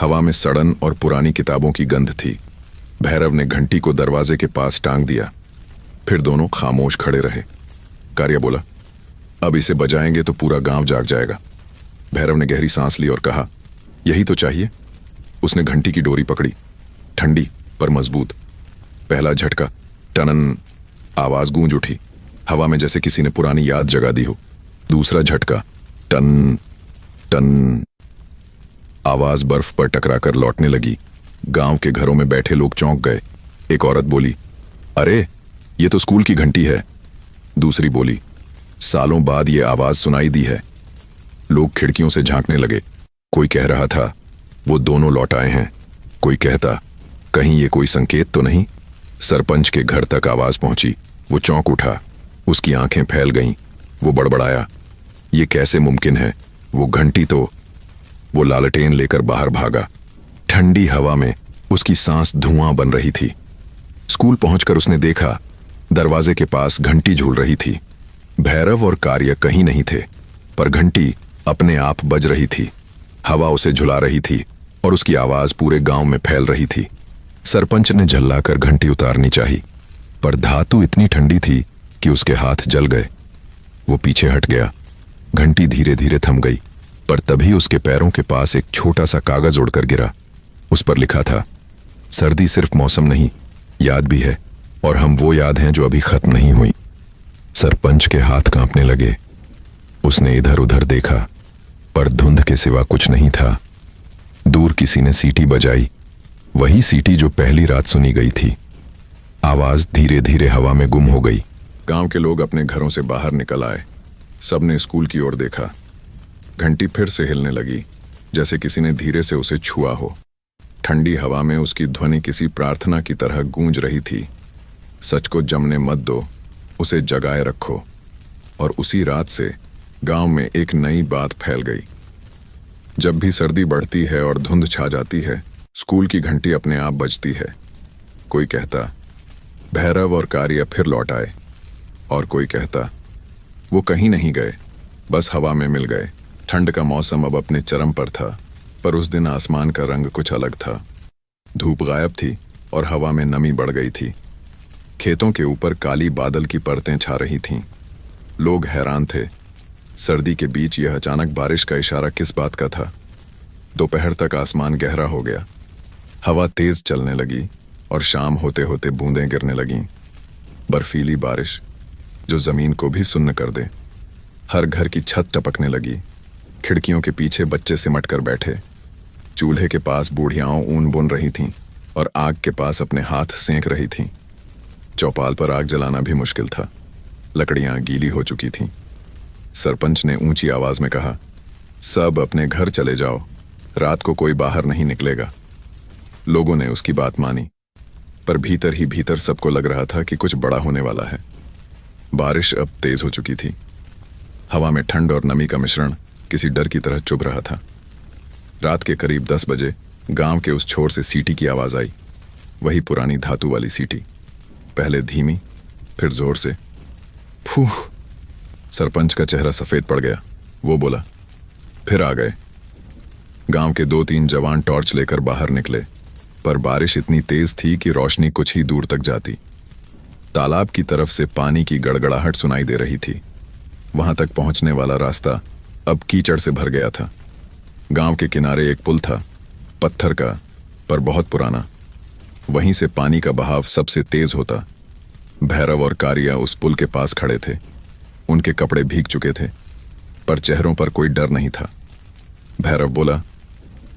A: हवा में सड़न और पुरानी किताबों की गंध थी। भैरव ने घंटी को दरवाजे के पास टांग दिया। फिर दोनों खामोश खड़े रहे। कार्या बोला, अब इसे बजाएंगे तो पूरा गांव जाग जाएगा। भैरव ने गहरी सांस ली और कहा, यही तो चाहिए। उसने घंटी की डोरी पकड़ी, ठंडी पर मजबूत। पहला झटका, टनन, आवाज गूंज उठी, हवा में जैसे किसी ने पुरानी याद जगा दी हो। दूसरा झटका, टन टन, आवाज बर्फ पर टकराकर लौटने लगी। गांव के घरों में बैठे लोग चौंक गए। एक औरत बोली, अरे ये तो स्कूल की घंटी है। दूसरी बोली, सालों बाद ये आवाज सुनाई दी है। लोग खिड़कियों से झांकने लगे। कोई कह रहा था, वो दोनों लौट आए हैं। कोई कहता, कहीं ये कोई संकेत तो नहीं। सरपंच के घर तक आवाज पहुंची। वो चौंक उठा। उसकी आंखें फैल गईं। वो बड़बड़ाया, ये कैसे मुमकिन है? वो घंटी तो। वो लालटेन लेकर बाहर भागा। ठंडी हवा में उसकी सांस धुआं बन रही थी। स्कूल पहुंचकर उसने देखा, दरवाजे के पास घंटी झूल रही थी। भैरव और कार्य कहीं नहीं थे, पर घंटी अपने आप बज रही थी। हवा उसे झुला रही थी और उसकी आवाज पूरे गांव में फैल रही थी। सरपंच ने झल्लाकर घंटी उतारनी चाहिए, पर धातु इतनी ठंडी थी कि उसके हाथ जल गए। वो पीछे हट गया। घंटी धीरे धीरे थम गई, पर तभी उसके पैरों के पास एक छोटा सा कागज उड़कर गिरा। उस पर लिखा था, सर्दी सिर्फ मौसम नहीं, याद भी है, और हम वो याद हैं जो अभी खत्म नहीं हुई। सरपंच के हाथ कांपने लगे। उसने इधर उधर देखा, पर धुंध के सिवा कुछ नहीं था। दूर किसी ने सीटी बजाई, वही सीटी जो पहली रात सुनी गई थी। आवाज धीरे धीरे हवा में गुम हो गई। गांव के लोग अपने घरों से बाहर निकल आए। सबने स्कूल की ओर देखा। घंटी फिर से हिलने लगी, जैसे किसी ने धीरे से उसे छुआ हो। ठंडी हवा में उसकी ध्वनि किसी प्रार्थना की तरह गूंज रही थी। सच को जमने मत दो, उसे जगाए रखो। और उसी रात से गांव में एक नई बात फैल गई। जब भी सर्दी बढ़ती है और धुंध छा जाती है, स्कूल की घंटी अपने आप बजती है। कोई कहता, भैरव और कार्य फिर लौट आए, और कोई कहता, वो कहीं नहीं गए, बस हवा में मिल गए। ठंड का मौसम अब अपने चरम पर था, पर उस दिन आसमान का रंग कुछ अलग था। धूप गायब थी और हवा में नमी बढ़ गई थी। खेतों के ऊपर काली बादल की परतें छा रही थीं। लोग हैरान थे। सर्दी के बीच यह अचानक बारिश का इशारा किस बात का था? दोपहर तक आसमान गहरा हो गया। हवा तेज चलने लगी और शाम होते होते बूंदें गिरने लगीं। बर्फीली बारिश जो जमीन को भी सुन्न कर दे। हर घर की छत टपकने लगी। खिड़कियों के पीछे बच्चे सिमट कर बैठे। चूल्हे के पास बूढ़ियाओं ऊन बुन रही थीं और आग के पास अपने हाथ सेंक रही थीं। चौपाल पर आग जलाना भी मुश्किल था। लकड़ियां गीली हो चुकी थीं। सरपंच ने ऊंची आवाज में कहा, सब अपने घर चले जाओ, रात को कोई बाहर नहीं निकलेगा। लोगों ने उसकी बात मानी, पर भीतर ही भीतर सबको लग रहा था कि कुछ बड़ा होने वाला है। बारिश अब तेज हो चुकी थी। हवा में ठंड और नमी का मिश्रण किसी डर की तरह चुभ रहा था। रात के करीब 10 बजे गांव के उस छोर से सीटी की आवाज आई। वही पुरानी धातु वाली सीटी, पहले धीमी, फिर जोर से। फूह! सरपंच का चेहरा सफेद पड़ गया। वो बोला, फिर आ गए। गांव के 2-3 जवान टॉर्च लेकर बाहर निकले, पर बारिश इतनी तेज थी कि रोशनी कुछ ही दूर तक जाती। तालाब की तरफ से पानी की गड़गड़ाहट सुनाई दे रही थी। वहां तक पहुंचने वाला रास्ता अब कीचड़ से भर गया था। गांव के किनारे एक पुल था, पत्थर का, पर बहुत पुराना। वहीं से पानी का बहाव सबसे तेज होता। भैरव और कारिया उस पुल के पास खड़े थे। उनके कपड़े भीग चुके थे, पर चेहरों पर कोई डर नहीं था। भैरव बोला,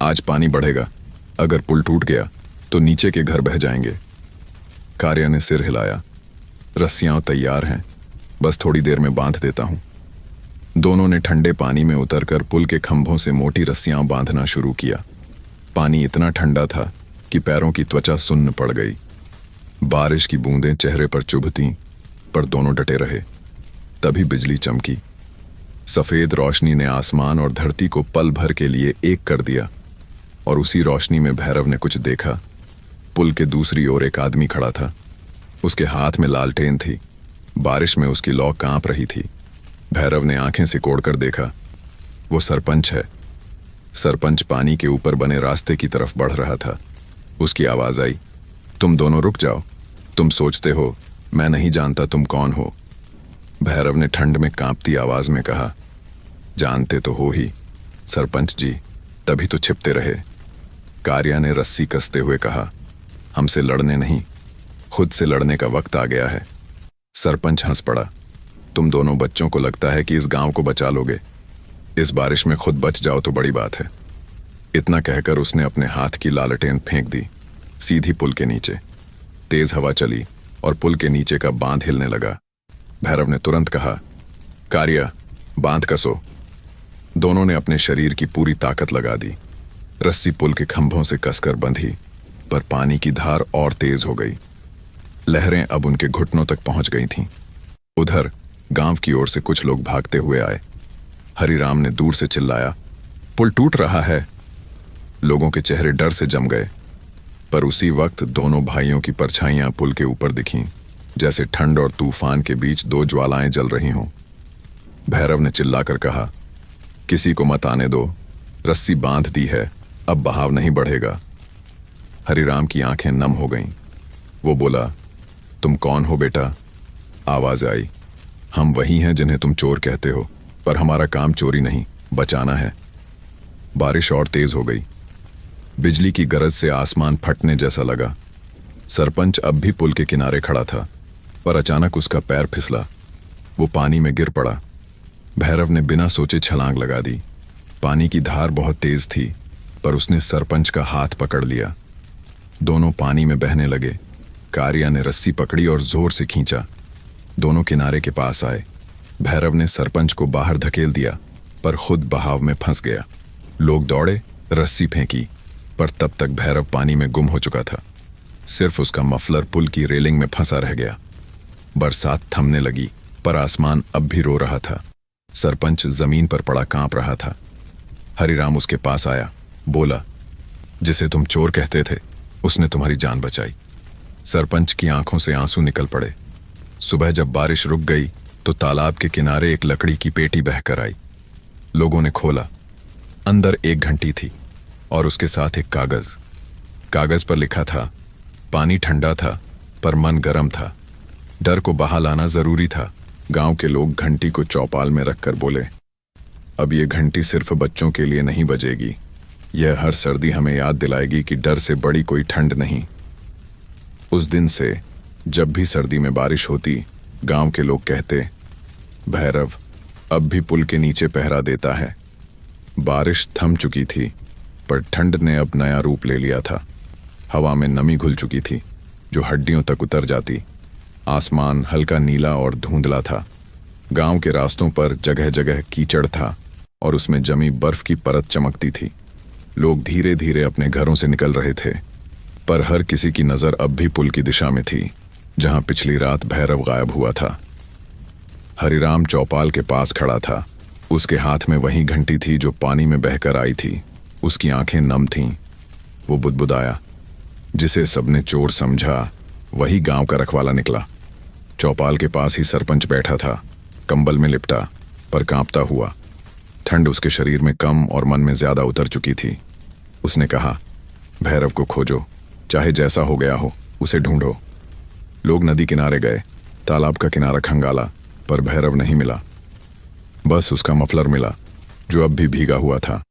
A: आज पानी बढ़ेगा, अगर पुल टूट गया तो नीचे के घर बह जाएंगे। कारिया ने सिर हिलाया, रस्सियां तैयार हैं, बस थोड़ी देर में बांध देता हूं। दोनों ने ठंडे पानी में उतरकर पुल के खंभों से मोटी रस्सियां बांधना शुरू किया। पानी इतना ठंडा था कि पैरों की त्वचा सुन्न पड़ गई। बारिश की बूंदें चेहरे पर चुभतीं, पर दोनों डटे रहे। तभी बिजली चमकी। सफेद रोशनी ने आसमान और धरती को पल भर के लिए एक कर दिया, और उसी रोशनी में भैरव ने कुछ देखा। पुल के दूसरी ओर एक आदमी खड़ा था। उसके हाथ में लालटेन थी। बारिश में उसकी लौ कांप रही थी। भैरव ने आंखें सिकोड़कर देखा। वो सरपंच है। सरपंच पानी के ऊपर बने रास्ते की तरफ बढ़ रहा था। उसकी आवाज आई, तुम दोनों रुक जाओ। तुम सोचते हो मैं नहीं जानता तुम कौन हो। भैरव ने ठंड में कांपती आवाज में कहा, जानते तो हो ही सरपंच जी, तभी तो छिपते रहे। कारिया ने रस्सी कसते हुए कहा, हमसे लड़ने नहीं, खुद से लड़ने का वक्त आ गया है। सरपंच हंस पड़ा, तुम दोनों बच्चों को लगता है कि इस गांव को बचा लोगे। इस बारिश में खुद बच जाओ तो बड़ी बात है। इतना कहकर उसने अपने हाथ की लालटेन फेंक दी, सीधी पुल के नीचे। तेज हवा चली और पुल के नीचे का बांध हिलने लगा। भैरव ने तुरंत कहा, कारिया, बांध कसो। दोनों ने अपने शरीर की पूरी ताकत लगा दी। रस्सी पुल के खंभों से कसकर बंधी, पर पानी की धार और तेज हो गई। लहरें अब उनके घुटनों तक पहुंच गई थीं। उधर गांव की ओर से कुछ लोग भागते हुए आए। हरिराम ने दूर से चिल्लाया, पुल टूट रहा है। लोगों के चेहरे डर से जम गए, पर उसी वक्त दोनों भाइयों की परछाइयां पुल के ऊपर दिखीं, जैसे ठंड और तूफान के बीच दो ज्वालाएं जल रही हों। भैरव ने चिल्लाकर कहा, किसी को मत आने दो, रस्सी बांध दी है, अब बहाव नहीं बढ़ेगा। हरिराम की आंखें नम हो गईं। वो बोला, तुम कौन हो बेटा? आवाज आई, हम वही हैं जिन्हें तुम चोर कहते हो, पर हमारा काम चोरी नहीं, बचाना है। बारिश और तेज हो गई। बिजली की गरज से आसमान फटने जैसा लगा। सरपंच अब भी पुल के किनारे खड़ा था, पर अचानक उसका पैर फिसला। वो पानी में गिर पड़ा। भैरव ने बिना सोचे छलांग लगा दी। पानी की धार बहुत तेज थी, पर उसने सरपंच का हाथ पकड़ लिया। दोनों पानी में बहने लगे। कारिया ने रस्सी पकड़ी और जोर से खींचा। दोनों किनारे के पास आए। भैरव ने सरपंच को बाहर धकेल दिया, पर खुद बहाव में फंस गया। लोग दौड़े, रस्सी फेंकी, पर तब तक भैरव पानी में गुम हो चुका था। सिर्फ उसका मफलर पुल की रेलिंग में फंसा रह गया। बरसात थमने लगी, पर आसमान अब भी रो रहा था। सरपंच जमीन पर पड़ा कांप रहा था। हरिराम उसके पास आया, बोला, जिसे तुम चोर कहते थे, उसने तुम्हारी जान बचाई। सरपंच की आंखों से आंसू निकल पड़े। सुबह जब बारिश रुक गई तो तालाब के किनारे एक लकड़ी की पेटी बहकर आई। लोगों ने खोला। अंदर एक घंटी थी और उसके साथ एक कागज। कागज पर लिखा था, पानी ठंडा था पर मन गर्म था, डर को बहा लाना जरूरी था। गांव के लोग घंटी को चौपाल में रखकर बोले, अब ये घंटी सिर्फ बच्चों के लिए नहीं बजेगी, यह हर सर्दी हमें याद दिलाएगी कि डर से बड़ी कोई ठंड नहीं। उस दिन से जब भी सर्दी में बारिश होती, गांव के लोग कहते, भैरव अब भी पुल के नीचे पहरा देता है। बारिश थम चुकी थी, पर ठंड ने अब नया रूप ले लिया था। हवा में नमी घुल चुकी थी, जो हड्डियों तक उतर जाती। आसमान हल्का नीला और धुंधला था। गांव के रास्तों पर जगह जगह कीचड़ था और उसमें जमी बर्फ की परत चमकती थी। लोग धीरे धीरे अपने घरों से निकल रहे थे, पर हर किसी की नजर अब भी पुल की दिशा में थी, जहां पिछली रात भैरव गायब हुआ था। हरिराम चौपाल के पास खड़ा था। उसके हाथ में वही घंटी थी जो पानी में बहकर आई थी। उसकी आंखें नम थीं। वो बुदबुदाया, जिसे सबने चोर समझा वही गांव का रखवाला निकला। चौपाल के पास ही सरपंच बैठा था, कंबल में लिपटा, पर कांपता हुआ। ठंड उसके शरीर में कम और मन में ज्यादा उतर चुकी थी। उसने कहा, भैरव को खोजो, चाहे जैसा हो गया हो, उसे ढूंढो। लोग नदी किनारे गए, तालाब का किनारा खंगाला, पर भैरव नहीं मिला। बस उसका मफलर मिला, जो अब भी भीगा हुआ था।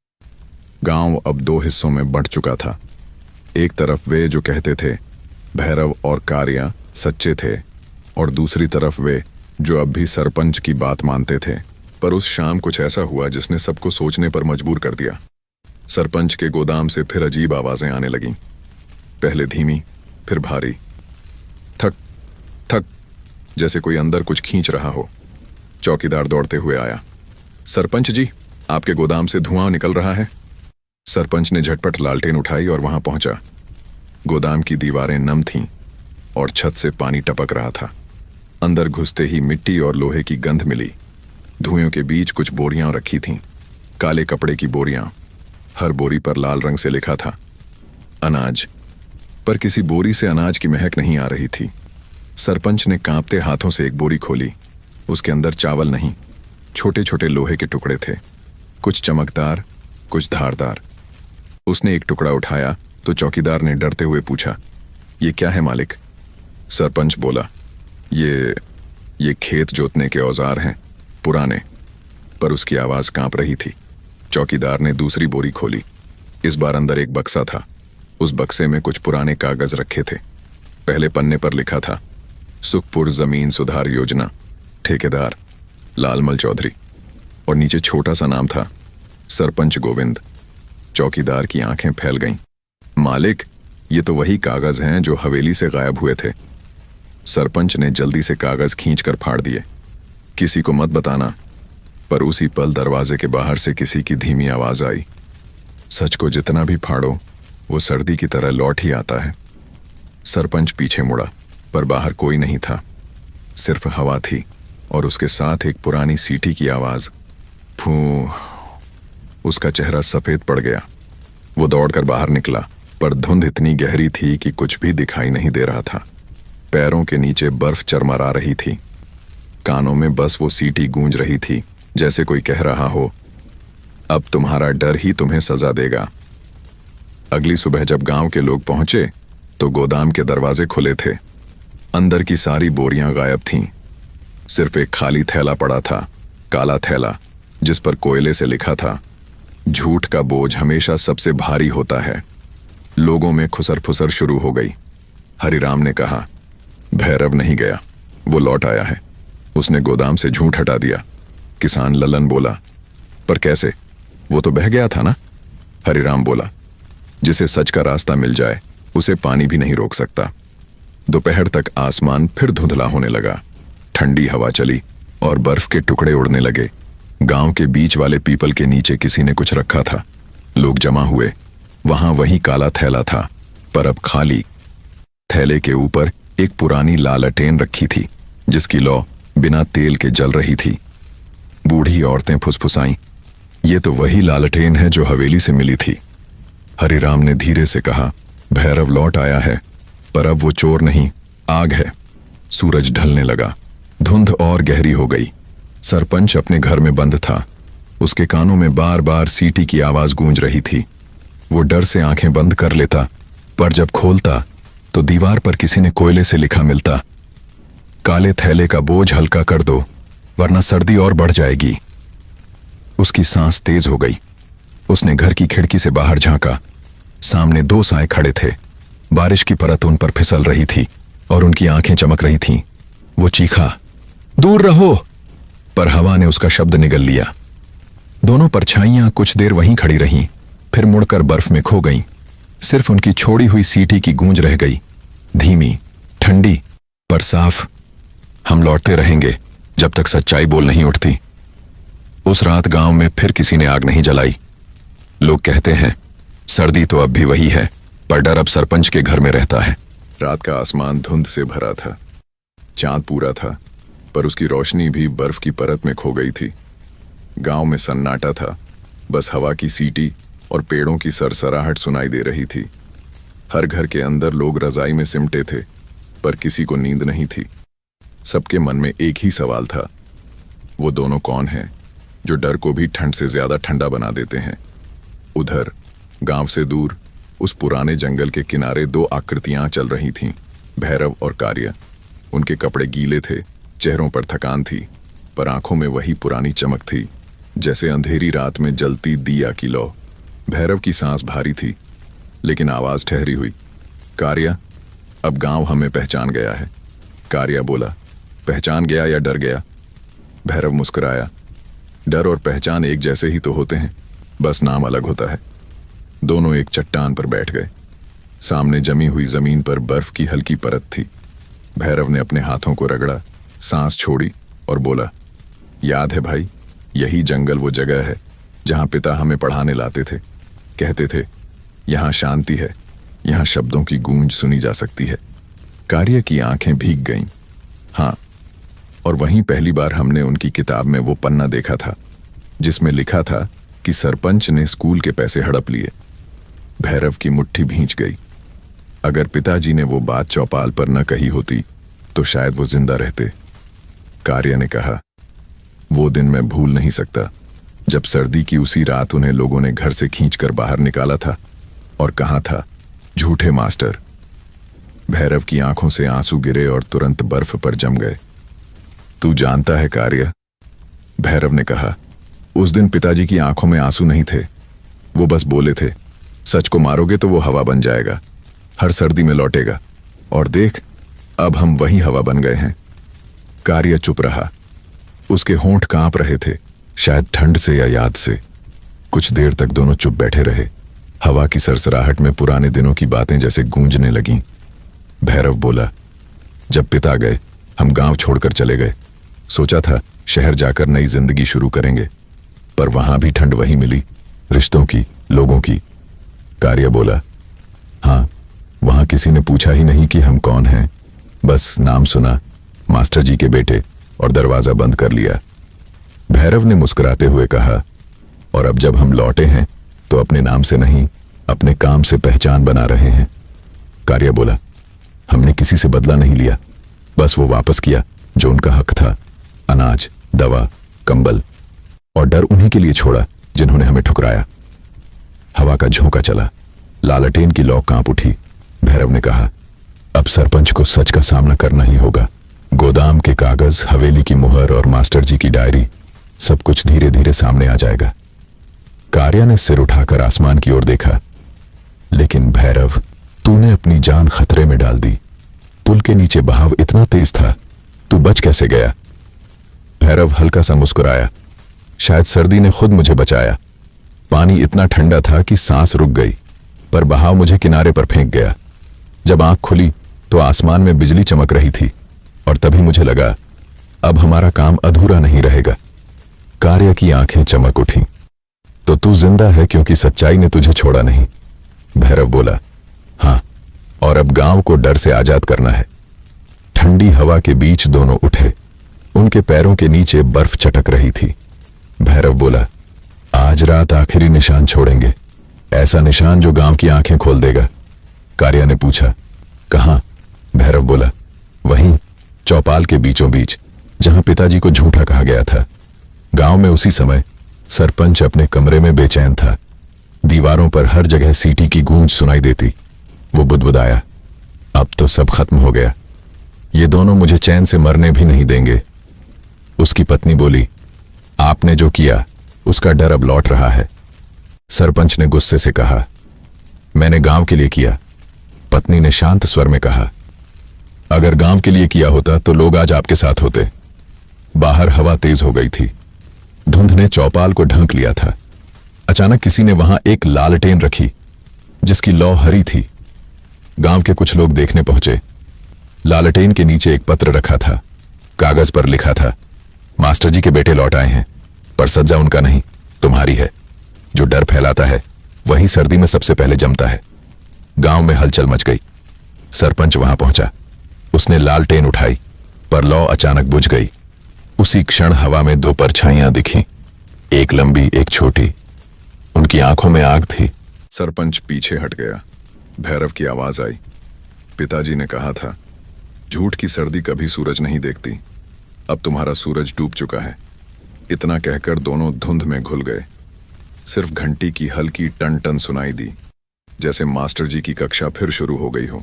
A: गांव अब दो हिस्सों में बंट चुका था। एक तरफ वे जो कहते थे भैरव और कार्या सच्चे थे, और दूसरी तरफ वे जो अब भी सरपंच की बात मानते थे। पर उस शाम कुछ ऐसा हुआ जिसने सबको सोचने पर मजबूर कर दिया। सरपंच के गोदाम से फिर अजीब आवाजें आने लगीं, पहले धीमी, फिर भारी। थक थक, जैसे कोई अंदर कुछ खींच रहा हो। चौकीदार दौड़ते हुए आया। सरपंच जी, आपके गोदाम से धुआं निकल रहा है। सरपंच ने झटपट लालटेन उठाई और वहां पहुंचा। गोदाम की दीवारें नम थीं और छत से पानी टपक रहा था। अंदर घुसते ही मिट्टी और लोहे की गंध मिली। धुएं के बीच कुछ बोरियां रखी थीं, काले कपड़े की बोरियां। हर बोरी पर लाल रंग से लिखा था अनाज, पर किसी बोरी से अनाज की महक नहीं आ रही थी। सरपंच ने कांपते हाथों से एक बोरी खोली। उसके अंदर चावल नहीं, छोटे छोटे लोहे के टुकड़े थे, कुछ चमकदार, कुछ धारदार। उसने एक टुकड़ा उठाया तो चौकीदार ने डरते हुए पूछा, ये क्या है मालिक? सरपंच बोला, ये खेत जोतने के औजार हैं, पुराने। पर उसकी आवाज कांप रही थी। चौकीदार ने दूसरी बोरी खोली। इस बार अंदर एक बक्सा था। उस बक्से में कुछ पुराने कागज रखे थे। पहले पन्ने पर लिखा था सुखपुर जमीन सुधार योजना, ठेकेदार लालमल चौधरी, और नीचे छोटा सा नाम था सरपंच गोविंद। चौकीदार की आंखें फैल गईं। मालिक, ये तो वही कागज हैं जो हवेली से गायब हुए थे। सरपंच ने जल्दी से कागज खींचकर फाड़ दिए। किसी को मत बताना। पर उसी पल दरवाजे के बाहर से किसी की धीमी आवाज आई, सच को जितना भी फाड़ो वो सर्दी की तरह लौट ही आता है। सरपंच पीछे मुड़ा, पर बाहर कोई नहीं था। सिर्फ हवा थी और उसके साथ एक पुरानी सीटी की आवाज, फू। उसका चेहरा सफेद पड़ गया। वो दौड़कर बाहर निकला, पर धुंध इतनी गहरी थी कि कुछ भी दिखाई नहीं दे रहा था। पैरों के नीचे बर्फ चरमरा रही थी। कानों में बस वो सीटी गूंज रही थी, जैसे कोई कह रहा हो, अब तुम्हारा डर ही तुम्हें सजा देगा। अगली सुबह जब गांव के लोग पहुंचे तो गोदाम के दरवाजे खुले थे। अंदर की सारी बोरियां गायब थीं। सिर्फ एक खाली थैला पड़ा था, काला थैला, जिस पर कोयले से लिखा था, झूठ का बोझ हमेशा सबसे भारी होता है। लोगों में खुसर फुसर शुरू हो गई। हरिराम ने कहा, भैरव नहीं गया, वो लौट आया है। उसने गोदाम से झूठ हटा दिया। किसान ललन बोला, पर कैसे? वो तो बह गया था ना? हरिराम बोला, जिसे सच का रास्ता मिल जाए उसे पानी भी नहीं रोक सकता। दोपहर तक आसमान फिर धुंधला होने लगा। ठंडी हवा चली और बर्फ के टुकड़े उड़ने लगे। गांव के बीच वाले पीपल के नीचे किसी ने कुछ रखा था। लोग जमा हुए। वहां वही काला थैला था, पर अब खाली। थैले के ऊपर एक पुरानी लालटेन रखी थी, जिसकी लौ बिना तेल के जल रही थी। बूढ़ी औरतें फुसफुसाईं, ये तो वही लालटेन है जो हवेली से मिली थी। हरिराम ने धीरे से कहा, भैरव लौट आया है, पर अब वो चोर नहीं, आग है। सूरज ढलने लगा। धुंध और गहरी हो गई। सरपंच अपने घर में बंद था। उसके कानों में बार बार सीटी की आवाज गूंज रही थी। वो डर से आंखें बंद कर लेता, पर जब खोलता तो दीवार पर किसी ने कोयले से लिखा मिलता, काले थैले का बोझ हल्का कर दो, वरना सर्दी और बढ़ जाएगी। उसकी सांस तेज हो गई। उसने घर की खिड़की से बाहर झांका। सामने दो साए खड़े थे। बारिश की परत उन पर फिसल रही थी और उनकी आंखें चमक रही थीं। वो चीखा, दूर रहो, पर हवा ने उसका शब्द निगल लिया। दोनों परछाइयां कुछ देर वहीं खड़ी रहीं, फिर मुड़कर बर्फ में खो गईं। सिर्फ उनकी छोड़ी हुई सीटी की गूंज रह गई, धीमी, ठंडी, पर साफ। हम लौटते रहेंगे जब तक सच्चाई बोल नहीं उठती। उस रात गांव में फिर किसी ने आग नहीं जलाई। लोग कहते हैं सर्दी तो अब भी वही है, पर डर अब सरपंच के घर में रहता है। रात का आसमान धुंध से भरा था। चांद पूरा था, पर उसकी रोशनी भी बर्फ की परत में खो गई थी। गांव में सन्नाटा था। बस हवा की सीटी और पेड़ों की सरसराहट सुनाई दे रही थी। हर घर के अंदर लोग रजाई में सिमटे थे, पर किसी को नींद नहीं थी। सबके मन में एक ही सवाल था, वो दोनों कौन हैं जो डर को भी ठंड से ज्यादा ठंडा बना देते हैं। उधर गांव से दूर उस पुराने जंगल के किनारे दो आकृतियां चल रही थीं, भैरव और कार्य। उनके कपड़े गीले थे, चेहरों पर थकान थी, पर आंखों में वही पुरानी चमक थी, जैसे अंधेरी रात में जलती दिया की लौ। भैरव की सांस भारी थी, लेकिन आवाज ठहरी हुई। कार्य, अब गांव हमें पहचान गया है। कार्य बोला, पहचान गया या डर गया? भैरव मुस्कुराया, डर और पहचान एक जैसे ही तो होते हैं, बस नाम अलग होता है। दोनों एक चट्टान पर बैठ गए। सामने जमी हुई जमीन पर बर्फ की हल्की परत थी। भैरव ने अपने हाथों को रगड़ा, सांस छोड़ी और बोला, याद है भाई, यही जंगल वो जगह है जहां पिता हमें पढ़ाने लाते थे। कहते थे, यहां शांति है, यहां शब्दों की गूंज सुनी जा सकती है। कार्य की आंखें भीग गईं। हाँ, और वहीं पहली बार हमने उनकी किताब में वो पन्ना देखा था जिसमें लिखा था कि सरपंच ने स्कूल के पैसे हड़प लिए। भैरव की मुट्ठी भींच गई। अगर पिताजी ने वो बात चौपाल पर न कही होती तो शायद वो जिंदा रहते। कार्य ने कहा, वो दिन मैं भूल नहीं सकता जब सर्दी की उसी रात उन्हें लोगों ने घर से खींचकर बाहर निकाला था और कहा था, झूठे मास्टर। भैरव की आंखों से आंसू गिरे और तुरंत बर्फ पर जम गए। तू जानता है कार्य, भैरव ने कहा, उस दिन पिताजी की आंखों में आंसू नहीं थे। वो बस बोले थे, सच को मारोगे तो वो हवा बन जाएगा, हर सर्दी में लौटेगा। और देख, अब हम वही हवा बन गए हैं। कार्य चुप रहा। उसके होंठ कांप रहे थे, शायद ठंड से या याद से। कुछ देर तक दोनों चुप बैठे रहे। हवा की सरसराहट में पुराने दिनों की बातें जैसे गूंजने लगीं। भैरव बोला, जब पिता गए हम गांव छोड़कर चले गए। सोचा था शहर जाकर नई जिंदगी शुरू करेंगे, पर वहां भी ठंड वही मिली, रिश्तों की, लोगों की। कार्य बोला, हाँ, वहां किसी ने पूछा ही नहीं कि हम कौन हैं, बस नाम सुना, मास्टर जी के बेटे, और दरवाजा बंद कर लिया। भैरव ने मुस्कुराते हुए कहा, और अब जब हम लौटे हैं तो अपने नाम से नहीं, अपने काम से पहचान बना रहे हैं। कार्य बोला, हमने किसी से बदला नहीं लिया, बस वो वापस किया जो उनका हक था, अनाज, दवा, कंबल, और डर उन्हीं के लिए छोड़ा जिन्होंने हमें ठुकराया। हवा का झोंका चला, लालटेन की लौ कांप उठी। भैरव ने कहा, अब सरपंच को सच का सामना करना ही होगा। गोदाम के कागज, हवेली की मुहर और मास्टर जी की डायरी, सब कुछ धीरे धीरे सामने आ जाएगा। कार्य ने सिर उठाकर आसमान की ओर देखा। लेकिन भैरव, तूने अपनी जान खतरे में डाल दी। पुल के नीचे बहाव इतना तेज था, तू बच कैसे गया? भैरव हल्का सा मुस्कुराया, शायद सर्दी ने खुद मुझे बचाया। पानी इतना ठंडा था कि सांस रुक गई, पर बहाव मुझे किनारे पर फेंक गया। जब आंख खुली तो आसमान में बिजली चमक रही थी, और तभी मुझे लगा अब हमारा काम अधूरा नहीं रहेगा। कार्य की आंखें चमक उठीं। तो तू जिंदा है क्योंकि सच्चाई ने तुझे छोड़ा नहीं। भैरव बोला, हाँ, और अब गांव को डर से आजाद करना है। ठंडी हवा के बीच दोनों उठे। उनके पैरों के नीचे बर्फ चटक रही थी। भैरव बोला, आज रात आखिरी निशान छोड़ेंगे, ऐसा निशान जो गांव की आंखें खोल देगा। कार्य ने पूछा, कहां? भैरव बोला, वहीं चौपाल के बीचों बीच जहां पिताजी को झूठा कहा गया था। गांव में उसी समय सरपंच अपने कमरे में बेचैन था। दीवारों पर हर जगह सीटी की गूंज सुनाई देती। वो बुदबुदाया, अब तो सब खत्म हो गया, ये दोनों मुझे चैन से मरने भी नहीं देंगे। उसकी पत्नी बोली, आपने जो किया उसका डर अब लौट रहा है। सरपंच ने गुस्से से कहा, मैंने गांव के लिए किया। पत्नी ने शांत स्वर में कहा, अगर गांव के लिए किया होता तो लोग आज आपके साथ होते। बाहर हवा तेज हो गई थी। धुंध ने चौपाल को ढंक लिया था। अचानक किसी ने वहां एक लालटेन रखी जिसकी लौ हरी थी। गांव के कुछ लोग देखने पहुंचे। लालटेन के नीचे एक पत्र रखा था। कागज पर लिखा था, मास्टर जी के बेटे लौट आए हैं, पर सज्जा उनका नहीं, तुम्हारी है। जो डर फैलाता है वही सर्दी में सबसे पहले जमता है। गांव में हलचल मच गई। सरपंच वहां पहुंचा। उसने लालटेन उठाई, पर लौ अचानक बुझ गई। उसी क्षण हवा में दो परछाइयां दिखीं, एक लंबी एक छोटी। उनकी आंखों में आग थी। सरपंच पीछे हट गया। भैरव की आवाज आई, पिताजी ने कहा था, झूठ की सर्दी कभी सूरज नहीं देखती। अब तुम्हारा सूरज डूब चुका है। इतना कहकर दोनों धुंध में घुल गए। सिर्फ घंटी की हल्की टन टन सुनाई दी, जैसे मास्टर जी की कक्षा फिर शुरू हो गई हो।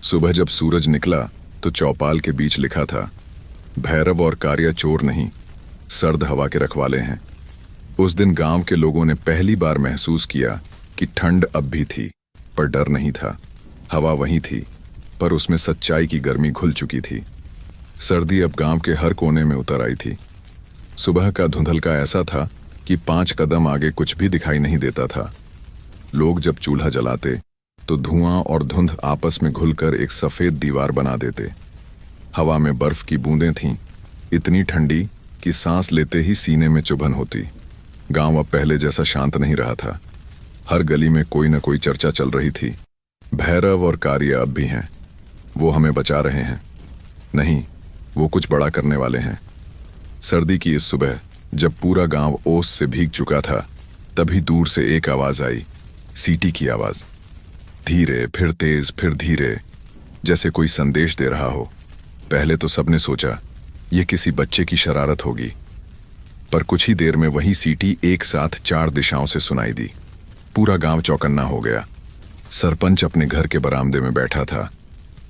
A: सुबह जब सूरज निकला तो चौपाल के बीच लिखा था, भैरव और कार्या चोर नहीं, सर्द हवा के रखवाले हैं। उस दिन गांव के लोगों ने पहली बार महसूस किया कि ठंड अब भी थी, पर डर नहीं था। हवा वहीं थी, पर उसमें सच्चाई की गर्मी घुल चुकी थी। सर्दी अब गांव के हर कोने में उतर आई थी। सुबह का धुंधलका ऐसा था कि 5 कदम आगे कुछ भी दिखाई नहीं देता था। लोग जब चूल्हा जलाते तो धुआं और धुंध आपस में घुलकर एक सफेद दीवार बना देते। हवा में बर्फ की बूंदें थीं, इतनी ठंडी कि सांस लेते ही सीने में चुभन होती। गांव अब पहले जैसा शांत नहीं रहा था। हर गली में कोई न कोई चर्चा चल रही थी। भैरव और कार्य अब भी हैं, वो हमें बचा रहे हैं। नहीं, वो कुछ बड़ा करने वाले हैं। सर्दी की इस सुबह जब पूरा गांव ओस से भीग चुका था, तभी दूर से एक आवाज आई, सीटी की आवाज। धीरे, फिर तेज, फिर धीरे, जैसे कोई संदेश दे रहा हो। पहले तो सबने सोचा ये किसी बच्चे की शरारत होगी, पर कुछ ही देर में वही सीटी एक साथ 4 दिशाओं से सुनाई दी। पूरा गांव चौकन्ना हो गया। सरपंच अपने घर के बरामदे में बैठा था।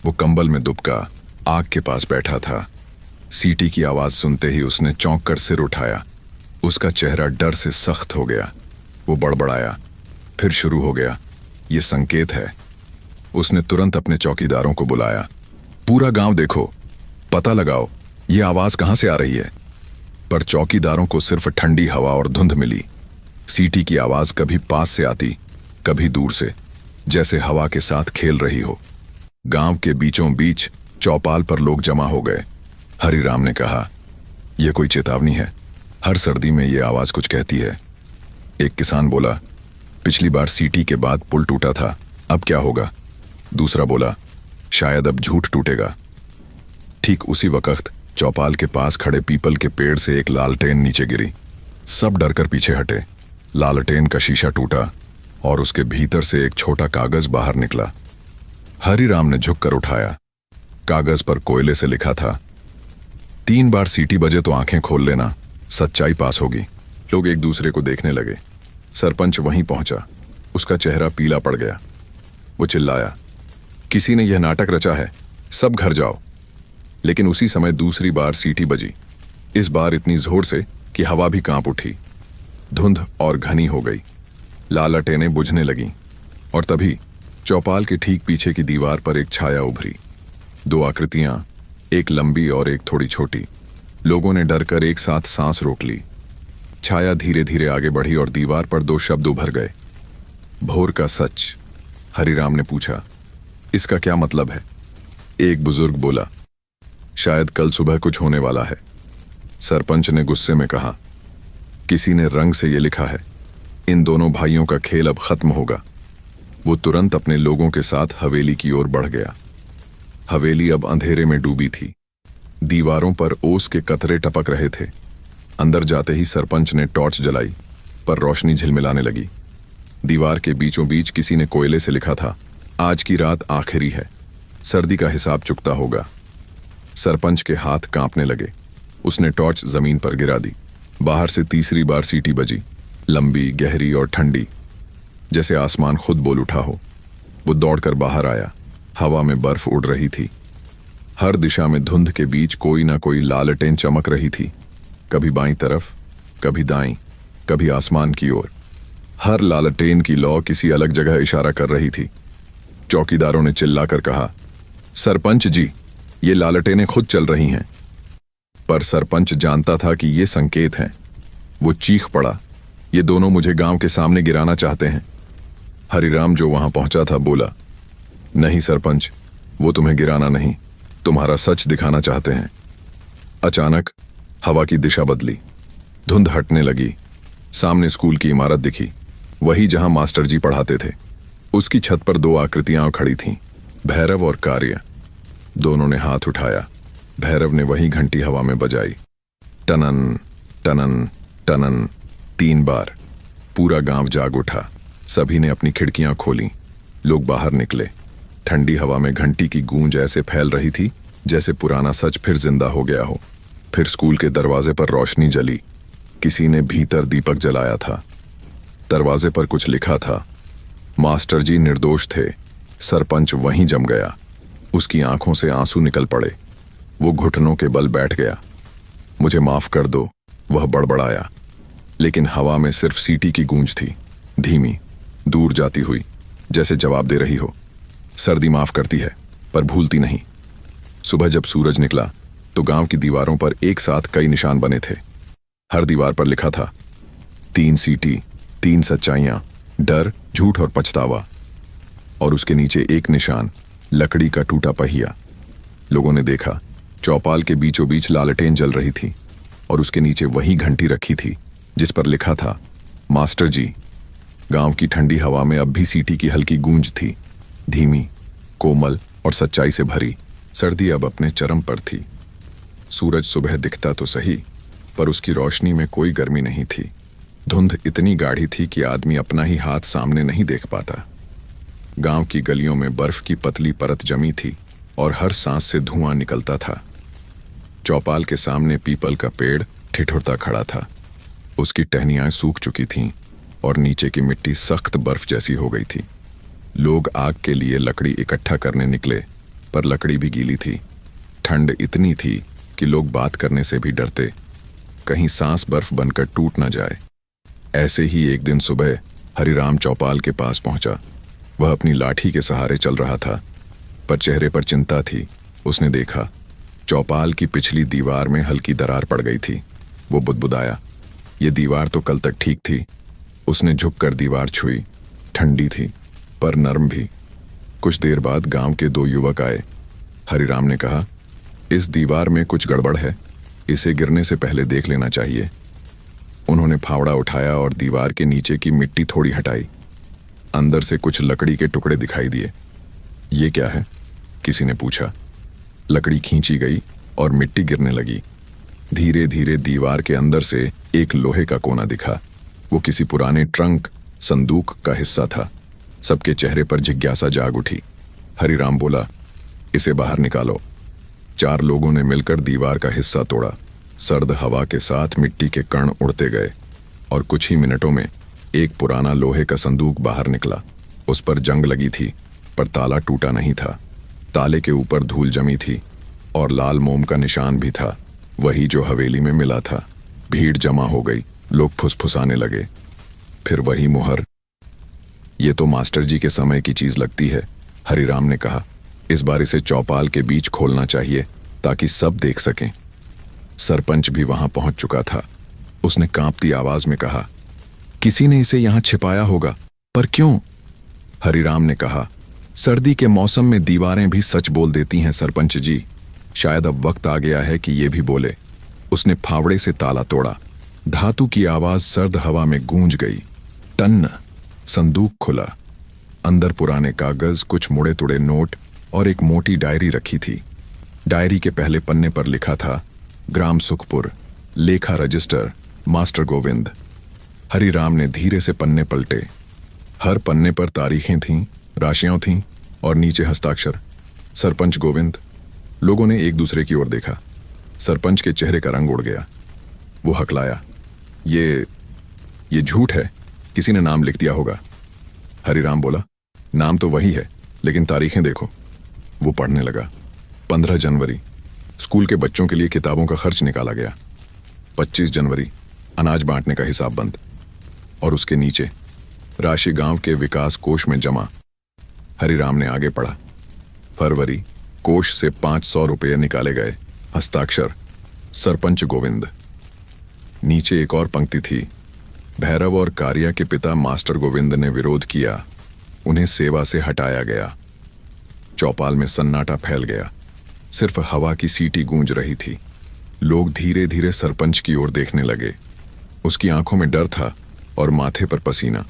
A: वो कंबल में दुबका आग के पास बैठा था। सीटी की आवाज सुनते ही उसने चौंक कर सिर उठाया। उसका चेहरा डर से सख्त हो गया। वो बड़बड़ाया, फिर शुरू हो गया, ये संकेत है। उसने तुरंत अपने चौकीदारों को बुलाया। पूरा गांव देखो, पता लगाओ ये आवाज कहां से आ रही है। पर चौकीदारों को सिर्फ ठंडी हवा और धुंध मिली। सीटी की आवाज कभी पास से आती, कभी दूर से, जैसे हवा के साथ खेल रही हो। गांव के बीचों बीच चौपाल पर लोग जमा हो गए। हरिराम ने कहा, यह कोई चेतावनी है। हर सर्दी में यह आवाज कुछ कहती है। एक किसान बोला, पिछली बार सीटी के बाद पुल टूटा था, अब क्या होगा। दूसरा बोला, शायद अब झूठ टूटेगा। ठीक उसी वक्त चौपाल के पास खड़े पीपल के पेड़ से एक लालटेन नीचे गिरी। सब डरकर पीछे हटे। लालटेन का शीशा टूटा और उसके भीतर से एक छोटा कागज बाहर निकला। हरिराम ने झुककर उठाया। कागज पर कोयले से लिखा था, 3 बार सीटी बजे तो आंखें खोल लेना, सच्चाई पास होगी। लोग एक दूसरे को देखने लगे। सरपंच वहीं पहुंचा। उसका चेहरा पीला पड़ गया। वो चिल्लाया, किसी ने यह नाटक रचा है, सब घर जाओ। लेकिन उसी समय दूसरी बार सीटी बजी, इस बार इतनी जोर से कि हवा भी कांप उठी। धुंध और घनी हो गई। लालटेनें बुझने लगीं और तभी चौपाल के ठीक पीछे की दीवार पर एक छाया उभरी। 2 आकृतियां, एक लंबी और एक थोड़ी छोटी। लोगों ने डरकर एक साथ सांस रोक ली। छाया धीरे धीरे आगे बढ़ी और दीवार पर 2 शब्द उभर गए, भोर का सच। हरिराम ने पूछा, इसका क्या मतलब है। एक बुजुर्ग बोला, शायद कल सुबह कुछ होने वाला है। सरपंच ने गुस्से में कहा, किसी ने रंग से ये लिखा है, इन दोनों भाइयों का खेल अब खत्म होगा। वो तुरंत अपने लोगों के साथ हवेली की ओर बढ़ गया। हवेली अब अंधेरे में डूबी थी। दीवारों पर ओस के कतरे टपक रहे थे। अंदर जाते ही सरपंच ने टॉर्च जलाई, पर रोशनी झिलमिलाने लगी। दीवार के बीचों बीच किसी ने कोयले से लिखा था, आज की रात आखिरी है, सर्दी का हिसाब चुकता होगा। सरपंच के हाथ कांपने लगे। उसने टॉर्च जमीन पर गिरा दी। बाहर से तीसरी बार सीटी बजी, लंबी, गहरी और ठंडी, जैसे आसमान खुद बोल उठा हो। वो दौड़कर बाहर आया। हवा में बर्फ उड़ रही थी। हर दिशा में धुंध के बीच कोई ना कोई लालटेन चमक रही थी, कभी बाईं तरफ, कभी दाईं, कभी आसमान की ओर। हर लालटेन की लौ किसी अलग जगह इशारा कर रही थी। चौकीदारों ने चिल्लाकर कहा, सरपंच जी, ये लालटेनें खुद चल रही हैं। पर सरपंच जानता था कि ये संकेत हैं। वो चीख पड़ा, ये दोनों मुझे गांव के सामने गिराना चाहते हैं। हरिराम जो वहां पहुंचा था बोला, नहीं सरपंच, वो तुम्हें गिराना नहीं, तुम्हारा सच दिखाना चाहते हैं। अचानक हवा की दिशा बदली। धुंध हटने लगी। सामने स्कूल की इमारत दिखी, वही जहां मास्टर जी पढ़ाते थे। उसकी छत पर 2 आकृतियां खड़ी थीं, भैरव और कार्य। दोनों ने हाथ उठाया। भैरव ने वही घंटी हवा में बजाई, टनन टनन टनन, 3 बार। पूरा गांव जाग उठा। सभी ने अपनी खिड़कियां खोलीं। लोग बाहर निकले। ठंडी हवा में घंटी की गूंज ऐसे फैल रही थी, जैसे पुराना सच फिर जिंदा हो गया हो। फिर स्कूल के दरवाजे पर रोशनी जली। किसी ने भीतर दीपक जलाया था। दरवाजे पर कुछ लिखा था। मास्टर जी निर्दोष थे। सरपंच वहीं जम गया। उसकी आंखों से आंसू निकल पड़े। वो घुटनों के बल बैठ गया। मुझे माफ कर दो, वह बड़बड़ाया। लेकिन हवा में सिर्फ सीटी की गूंज थी, धीमी, दूर जाती हुई, जैसे जवाब दे रही हो। सर्दी माफ करती है पर भूलती नहीं। सुबह जब सूरज निकला तो गांव की दीवारों पर एक साथ कई निशान बने थे। हर दीवार पर लिखा था 3 सीटी, 3 सच्चाइयां, डर, झूठ और पछतावा। और उसके नीचे एक निशान, लकड़ी का टूटा पहिया। लोगों ने देखा, चौपाल के बीचों बीच लालटेन जल रही थी और उसके नीचे वही घंटी रखी थी जिस पर लिखा था मास्टर जी। गांव की ठंडी हवा में अब भी सीटी की हल्की गूंज थी, धीमी, कोमल और सच्चाई से भरी। सर्दी अब अपने चरम पर थी। सूरज सुबह दिखता तो सही, पर उसकी रोशनी में कोई गर्मी नहीं थी। धुंध इतनी गाढ़ी थी कि आदमी अपना ही हाथ सामने नहीं देख पाता। गांव की गलियों में बर्फ की पतली परत जमी थी और हर सांस से धुआं निकलता था। चौपाल के सामने पीपल का पेड़ ठिठुरता खड़ा था। उसकी टहनियां सूख चुकी थीं और नीचे की मिट्टी सख्त बर्फ जैसी हो गई थी। लोग आग के लिए लकड़ी इकट्ठा करने निकले, पर लकड़ी भी गीली थी। ठंड इतनी थी कि लोग बात करने से भी डरते, कहीं सांस बर्फ बनकर टूट न जाए। ऐसे ही एक दिन सुबह हरिराम चौपाल के पास पहुंचा। वह अपनी लाठी के सहारे चल रहा था, पर चेहरे पर चिंता थी। उसने देखा, चौपाल की पिछली दीवार में हल्की दरार पड़ गई थी। वो बुदबुदाया, ये दीवार तो कल तक ठीक थी। उसने झुककर दीवार छुई। ठंडी थी पर नरम भी। कुछ देर बाद गांव के 2 युवक आए। हरिराम ने कहा, इस दीवार में कुछ गड़बड़ है, इसे गिरने से पहले देख लेना चाहिए। उन्होंने फावड़ा उठाया और दीवार के नीचे की मिट्टी थोड़ी हटाई। अंदर से कुछ लकड़ी के टुकड़े दिखाई दिए। ये क्या है? किसी ने पूछा। लकड़ी खींची गई और मिट्टी गिरने लगी। धीरे धीरे दीवार के अंदर से एक लोहे का कोना दिखा। वो किसी पुराने ट्रंक, संदूक का हिस्सा था। सबके चेहरे पर जिज्ञासा जाग उठी। हरिराम बोला, इसे बाहर निकालो। 4 लोगों ने मिलकर दीवार का हिस्सा तोड़ा। सर्द हवा के साथ मिट्टी के कण उड़ते गए और कुछ ही मिनटों में एक पुराना लोहे का संदूक बाहर निकला। उस पर जंग लगी थी, पर ताला टूटा नहीं था। ताले के ऊपर धूल जमी थी और लाल मोम का निशान भी था, वही जो हवेली में मिला था। भीड़ जमा हो गई, लोग फुसफुसाने लगे। फिर वही मुहर। ये तो मास्टर जी के समय की चीज लगती है, हरिराम ने कहा। इस बार इसे चौपाल के बीच खोलना चाहिए ताकि सब देख सकें। सरपंच भी वहां पहुंच चुका था। उसने कांपती आवाज में कहा, किसी ने इसे यहां छिपाया होगा, पर क्यों? हरिराम ने कहा, सर्दी के मौसम में दीवारें भी सच बोल देती हैं सरपंच जी। शायद अब वक्त आ गया है कि ये भी बोले। उसने फावड़े से ताला तोड़ा। धातु की आवाज सर्द हवा में गूंज गई। टन। संदूक खुला। अंदर पुराने कागज, कुछ मुड़े तुड़े नोट और एक मोटी डायरी रखी थी। डायरी के पहले पन्ने पर लिखा था, ग्राम सुखपुर, लेखा रजिस्टर, मास्टर गोविंद। हरिराम ने धीरे से पन्ने पलटे। हर पन्ने पर तारीखें थीं, राशियां थीं और नीचे हस्ताक्षर, सरपंच गोविंद। लोगों ने एक दूसरे की ओर देखा। सरपंच के चेहरे का रंग उड़ गया। वो हकलाया, ये झूठ है, किसी ने नाम लिख दिया होगा। हरिराम बोला, नाम तो वही है, लेकिन तारीखें देखो। वो पढ़ने लगा। 15 जनवरी, स्कूल के बच्चों के लिए किताबों का खर्च निकाला गया। 25 जनवरी, अनाज बांटने का हिसाब बंद। और उसके नीचे, राशि गांव के विकास कोष में जमा। हरिराम ने आगे पढ़ा। फरवरी, कोष से 500 रुपये निकाले गए। हस्ताक्षर, सरपंच गोविंद। नीचे एक और पंक्ति थी, भैरव और कारिया के पिता मास्टर गोविंद ने विरोध किया, उन्हें सेवा से हटाया गया। चौपाल में सन्नाटा फैल गया। सिर्फ हवा की सीटी गूंज रही थी। लोग धीरे धीरे सरपंच की ओर देखने लगे। उसकी आंखों में डर था और माथे पर पसीना।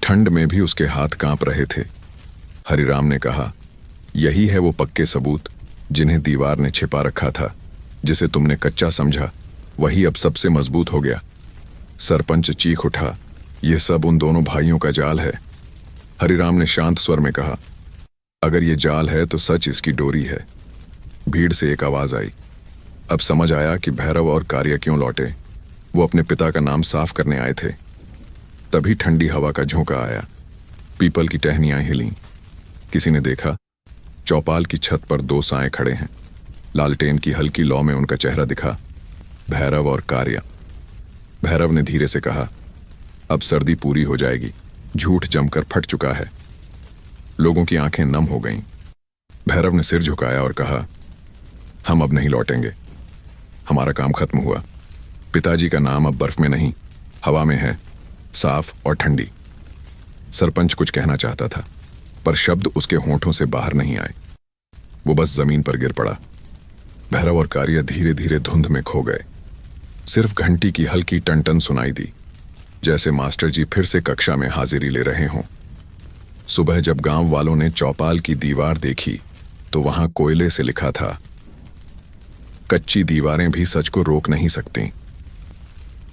A: ठंड में भी उसके हाथ कांप रहे थे। हरिराम ने कहा, यही है वो पक्के सबूत जिन्हें दीवार ने छिपा रखा था। जिसे तुमने कच्चा समझा, वही अब सबसे मजबूत हो गया। सरपंच चीख उठा, यह सब उन दोनों भाइयों का जाल है। हरिराम ने शांत स्वर में कहा, अगर ये जाल है तो सच इसकी डोरी है। भीड़ से एक आवाज आई, अब समझ आया कि भैरव और कार्य क्यों लौटे। वो अपने पिता का नाम साफ करने आए थे। तभी ठंडी हवा का झोंका आया, पीपल की टहनियां हिलीं। किसी ने देखा, चौपाल की छत पर दो साएं खड़े हैं। लालटेन की हल्की लौ में उनका चेहरा दिखा, भैरव और कार्या। भैरव ने धीरे से कहा, अब सर्दी पूरी हो जाएगी, झूठ जमकर फट चुका है। लोगों की आंखें नम हो गईं। भैरव ने सिर झुकाया और कहा, हम अब नहीं लौटेंगे, हमारा काम खत्म हुआ। पिताजी का नाम अब बर्फ में नहीं, हवा में है, साफ और ठंडी। सरपंच कुछ कहना चाहता था, पर शब्द उसके होंठों से बाहर नहीं आए। वो बस जमीन पर गिर पड़ा। भैरव और कार्य धीरे धीरे धुंध में खो गए। सिर्फ घंटी की हल्की टन-टन सुनाई दी, जैसे मास्टर जी फिर से कक्षा में हाजिरी ले रहे हों। सुबह जब गांव वालों ने चौपाल की दीवार देखी तो वहां कोयले से लिखा था, कच्ची दीवारें भी सच को रोक नहीं सकती।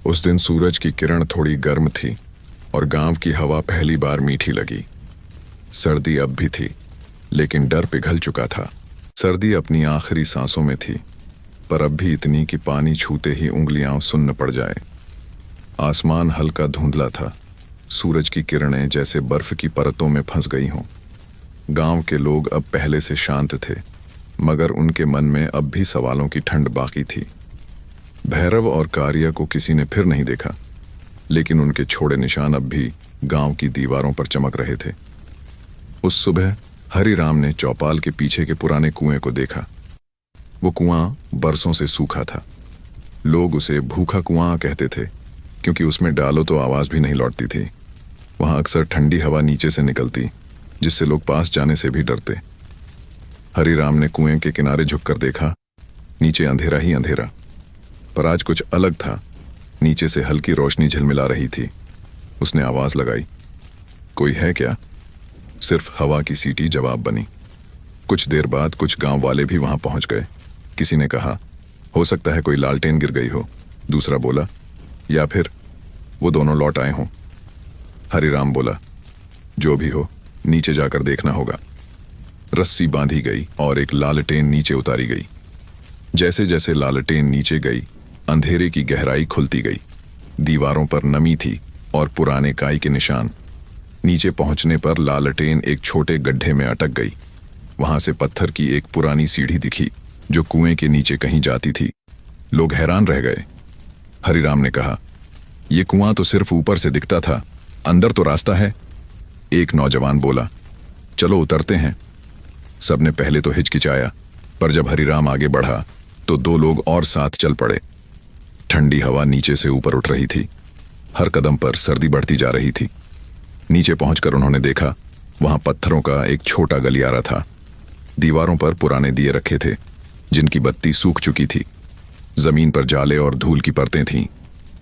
A: उस दिन सूरज की किरण थोड़ी गर्म थी और गांव की हवा पहली बार मीठी लगी। सर्दी अब भी थी, लेकिन डर पिघल चुका था। सर्दी अपनी आखिरी सांसों में थी, पर अब भी इतनी कि पानी छूते ही उंगलियां सुन्न पड़ जाए। आसमान हल्का धुंधला था, सूरज की किरणें जैसे बर्फ की परतों में फंस गई हों। गांव के लोग अब पहले से शांत थे, मगर उनके मन में अब भी सवालों की ठंड बाकी थी। भैरव और कार्या को किसी ने फिर नहीं देखा, लेकिन उनके छोड़े निशान अब भी गांव की दीवारों पर चमक रहे थे। उस सुबह हरिराम ने चौपाल के पीछे के पुराने कुएं को देखा। वो कुआं बरसों से सूखा था। लोग उसे भूखा कुआं कहते थे, क्योंकि उसमें डालो तो आवाज भी नहीं लौटती थी। वहां अक्सर ठंडी हवा नीचे से निकलती, जिससे लोग पास जाने से भी डरते। हरिराम ने कुएं के किनारे झुककर देखा, नीचे अंधेरा ही अंधेरा। पर आज कुछ अलग था। नीचे से हल्की रोशनी झिलमिला रही थी। उसने आवाज लगाई, कोई है क्या? सिर्फ हवा की सीटी जवाब बनी। कुछ देर बाद कुछ गांव वाले भी वहां पहुंच गए। किसी ने कहा, हो सकता है कोई लालटेन गिर गई हो। दूसरा बोला, या फिर वो दोनों लौट आए हों। हरिराम बोला, जो भी हो, नीचे जाकर देखना होगा। रस्सी बांधी गई और एक लालटेन नीचे उतारी गई। जैसे जैसे लालटेन नीचे गई, अंधेरे की गहराई खुलती गई। दीवारों पर नमी थी और पुराने काई के निशान। नीचे पहुंचने पर लालटेन एक छोटे गड्ढे में अटक गई। वहां से पत्थर की एक पुरानी सीढ़ी दिखी, जो कुएं के नीचे कहीं जाती थी। लोग हैरान रह गए। हरिराम ने कहा, यह कुआं तो सिर्फ ऊपर से दिखता था, अंदर तो रास्ता है। एक नौजवान बोला, चलो उतरते हैं। सबने पहले तो हिचकिचाया, पर जब हरिराम आगे बढ़ा तो दो लोग और साथ चल पड़े। ठंडी हवा नीचे से ऊपर उठ रही थी। हर कदम पर सर्दी बढ़ती जा रही थी। नीचे पहुंचकर उन्होंने देखा, वहां पत्थरों का एक छोटा गलियारा था। दीवारों पर पुराने दिए रखे थे, जिनकी बत्ती सूख चुकी थी। जमीन पर जाले और धूल की परतें थीं।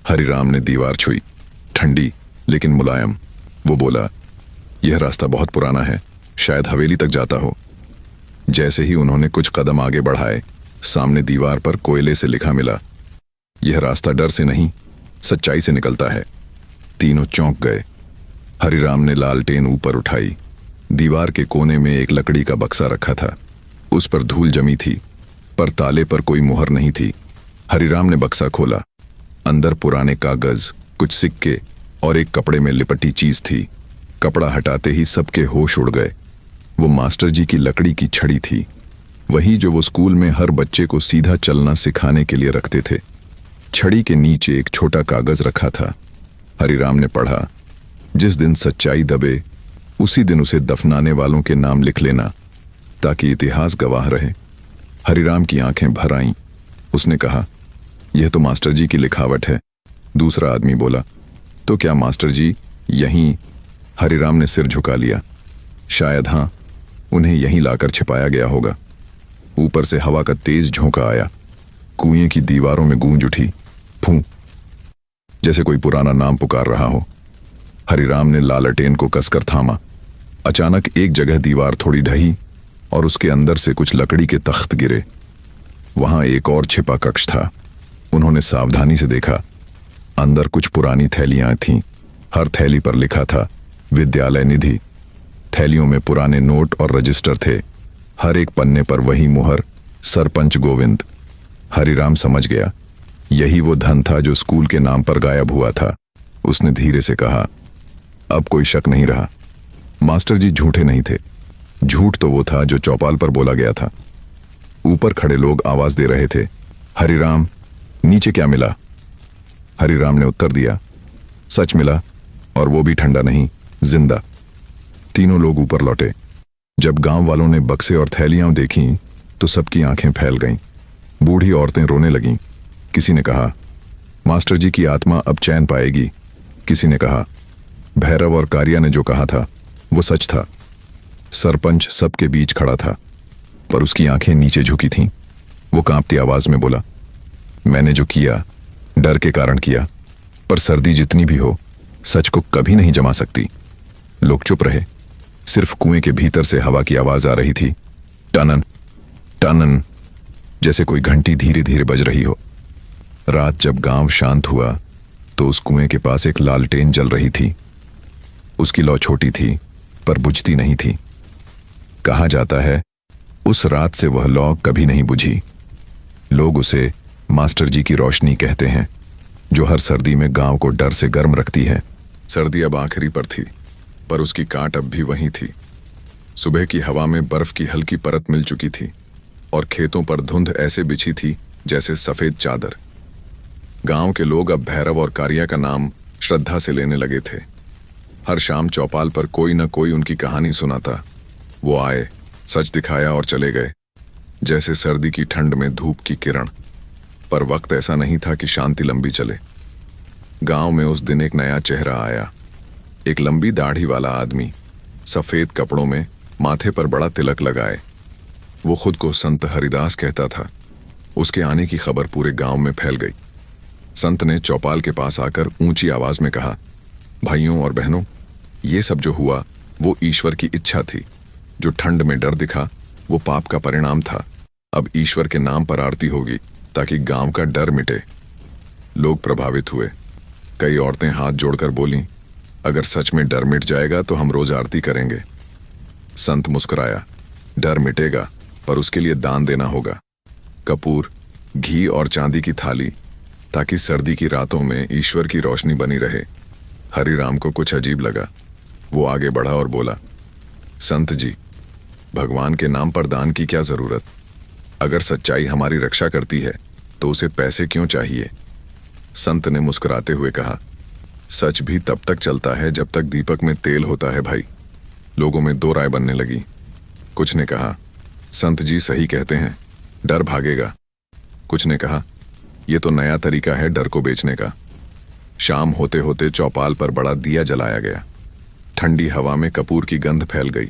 A: हरिराम ने दीवार छुई, ठंडी लेकिन मुलायम। वो बोला, यह रास्ता बहुत पुराना है, शायद हवेली तक जाता हो। जैसे ही उन्होंने कुछ कदम आगे बढ़ाए, सामने दीवार पर कोयले से लिखा मिला, यह रास्ता डर से नहीं, सच्चाई से निकलता है। तीनों चौंक गए। हरिराम ने लालटेन ऊपर उठाई। दीवार के कोने में एक लकड़ी का बक्सा रखा था। उस पर धूल जमी थी, पर ताले पर कोई मुहर नहीं थी। हरिराम ने बक्सा खोला। अंदर पुराने कागज, कुछ सिक्के और एक कपड़े में लिपटी चीज थी। कपड़ा हटाते ही सबके होश उड़ गए। वो मास्टर जी की लकड़ी की छड़ी थी, वही जो वो स्कूल में हर बच्चे को सीधा चलना सिखाने के लिए रखते थे। छड़ी के नीचे एक छोटा कागज रखा था। हरिराम ने पढ़ा, जिस दिन सच्चाई दबे उसी दिन उसे दफनाने वालों के नाम लिख लेना, ताकि इतिहास गवाह रहे। हरिराम की आंखें भर आईं। उसने कहा, यह तो मास्टर जी की लिखावट है। दूसरा आदमी बोला, तो क्या मास्टर जी यहीं? हरिराम ने सिर झुका लिया। शायद हाँ, उन्हें यहीं लाकर छिपाया गया होगा। ऊपर से हवा का तेज झोंका आया। कुएं की दीवारों में गूंज उठी, फूं, जैसे कोई पुराना नाम पुकार रहा हो। हरिराम ने लालटेन को कसकर थामा। अचानक एक जगह दीवार थोड़ी ढही और उसके अंदर से कुछ लकड़ी के तख्त गिरे। वहां एक और छिपा कक्ष था। उन्होंने सावधानी से देखा। अंदर कुछ पुरानी थैलियां थीं। हर थैली पर लिखा था, विद्यालय निधि। थैलियों में पुराने नोट और रजिस्टर थे। हर एक पन्ने पर वही मुहर, सरपंच गोविंद। हरिराम समझ गया, यही वो धन था जो स्कूल के नाम पर गायब हुआ था। उसने धीरे से कहा, अब कोई शक नहीं रहा। मास्टर जी झूठे नहीं थे। झूठ तो वो था जो चौपाल पर बोला गया था। ऊपर खड़े लोग आवाज दे रहे थे, हरिराम, नीचे क्या मिला? हरिराम ने उत्तर दिया, सच मिला, और वो भी ठंडा नहीं, जिंदा। तीनों लोग ऊपर लौटे। जब गांव वालों ने बक्से और थैलियां देखीं तो सबकी आंखें फैल गईं। बूढ़ी औरतें रोने लगीं। किसी ने कहा, मास्टर जी की आत्मा अब चैन पाएगी। किसी ने कहा, भैरव और कारिया ने जो कहा था वो सच था। सरपंच सबके बीच खड़ा था, पर उसकी आंखें नीचे झुकी थीं। वो कांपती आवाज में बोला, मैंने जो किया डर के कारण किया, पर सर्दी जितनी भी हो सच को कभी नहीं जमा सकती। लोग चुप रहे। सिर्फ कुएं के भीतर से हवा की आवाज आ रही थी, टनन टनन, जैसे कोई घंटी धीरे धीरे बज रही हो। रात जब गांव शांत हुआ तो उस कुएं के पास एक लालटेन जल रही थी। उसकी लौ छोटी थी पर बुझती नहीं थी। कहा जाता है उस रात से वह लौ कभी नहीं बुझी। लोग उसे मास्टर जी की रोशनी कहते हैं, जो हर सर्दी में गांव को डर से गर्म रखती है। सर्दी अब आखिरी पर थी, पर उसकी काट अब भी वहीं थी। सुबह की हवा में बर्फ की हल्की परत मिल चुकी थी और खेतों पर धुंध ऐसे बिछी थी जैसे सफेद चादर। गांव के लोग अब भैरव और कारिया का नाम श्रद्धा से लेने लगे थे। हर शाम चौपाल पर कोई न कोई उनकी कहानी सुनाता। वो आए, सच दिखाया और चले गए, जैसे सर्दी की ठंड में धूप की किरण। पर वक्त ऐसा नहीं था कि शांति लंबी चले। गांव में उस दिन एक नया चेहरा आया। एक लंबी दाढ़ी वाला आदमी, सफेद कपड़ों में, माथे पर बड़ा तिलक लगाए। वो खुद को संत हरिदास कहता था। उसके आने की खबर पूरे गांव में फैल गई। संत ने चौपाल के पास आकर ऊंची आवाज में कहा, भाइयों और बहनों, ये सब जो हुआ वो ईश्वर की इच्छा थी। जो ठंड में डर दिखा वो पाप का परिणाम था। अब ईश्वर के नाम पर आरती होगी ताकि गांव का डर मिटे। लोग प्रभावित हुए। कई औरतें हाथ जोड़कर बोलीं, अगर सच में डर मिट जाएगा तो हम रोज आरती करेंगे। संत मुस्कुराया, डर मिटेगा पर उसके लिए दान देना होगा। कपूर, घी और चांदी की थाली, ताकि सर्दी की रातों में ईश्वर की रोशनी बनी रहे। हरिराम को कुछ अजीब लगा। वो आगे बढ़ा और बोला, संत जी, भगवान के नाम पर दान की क्या जरूरत? अगर सच्चाई हमारी रक्षा करती है तो उसे पैसे क्यों चाहिए? संत ने मुस्कुराते हुए कहा, सच भी तब तक चलता है जब तक दीपक में तेल होता है भाई। लोगों में दो राय बनने लगी। कुछ ने कहा, संत जी सही कहते हैं, डर भागेगा। कुछ ने कहा, यह तो नया तरीका है डर को बेचने का। शाम होते होते चौपाल पर बड़ा दिया जलाया गया। ठंडी हवा में कपूर की गंध फैल गई।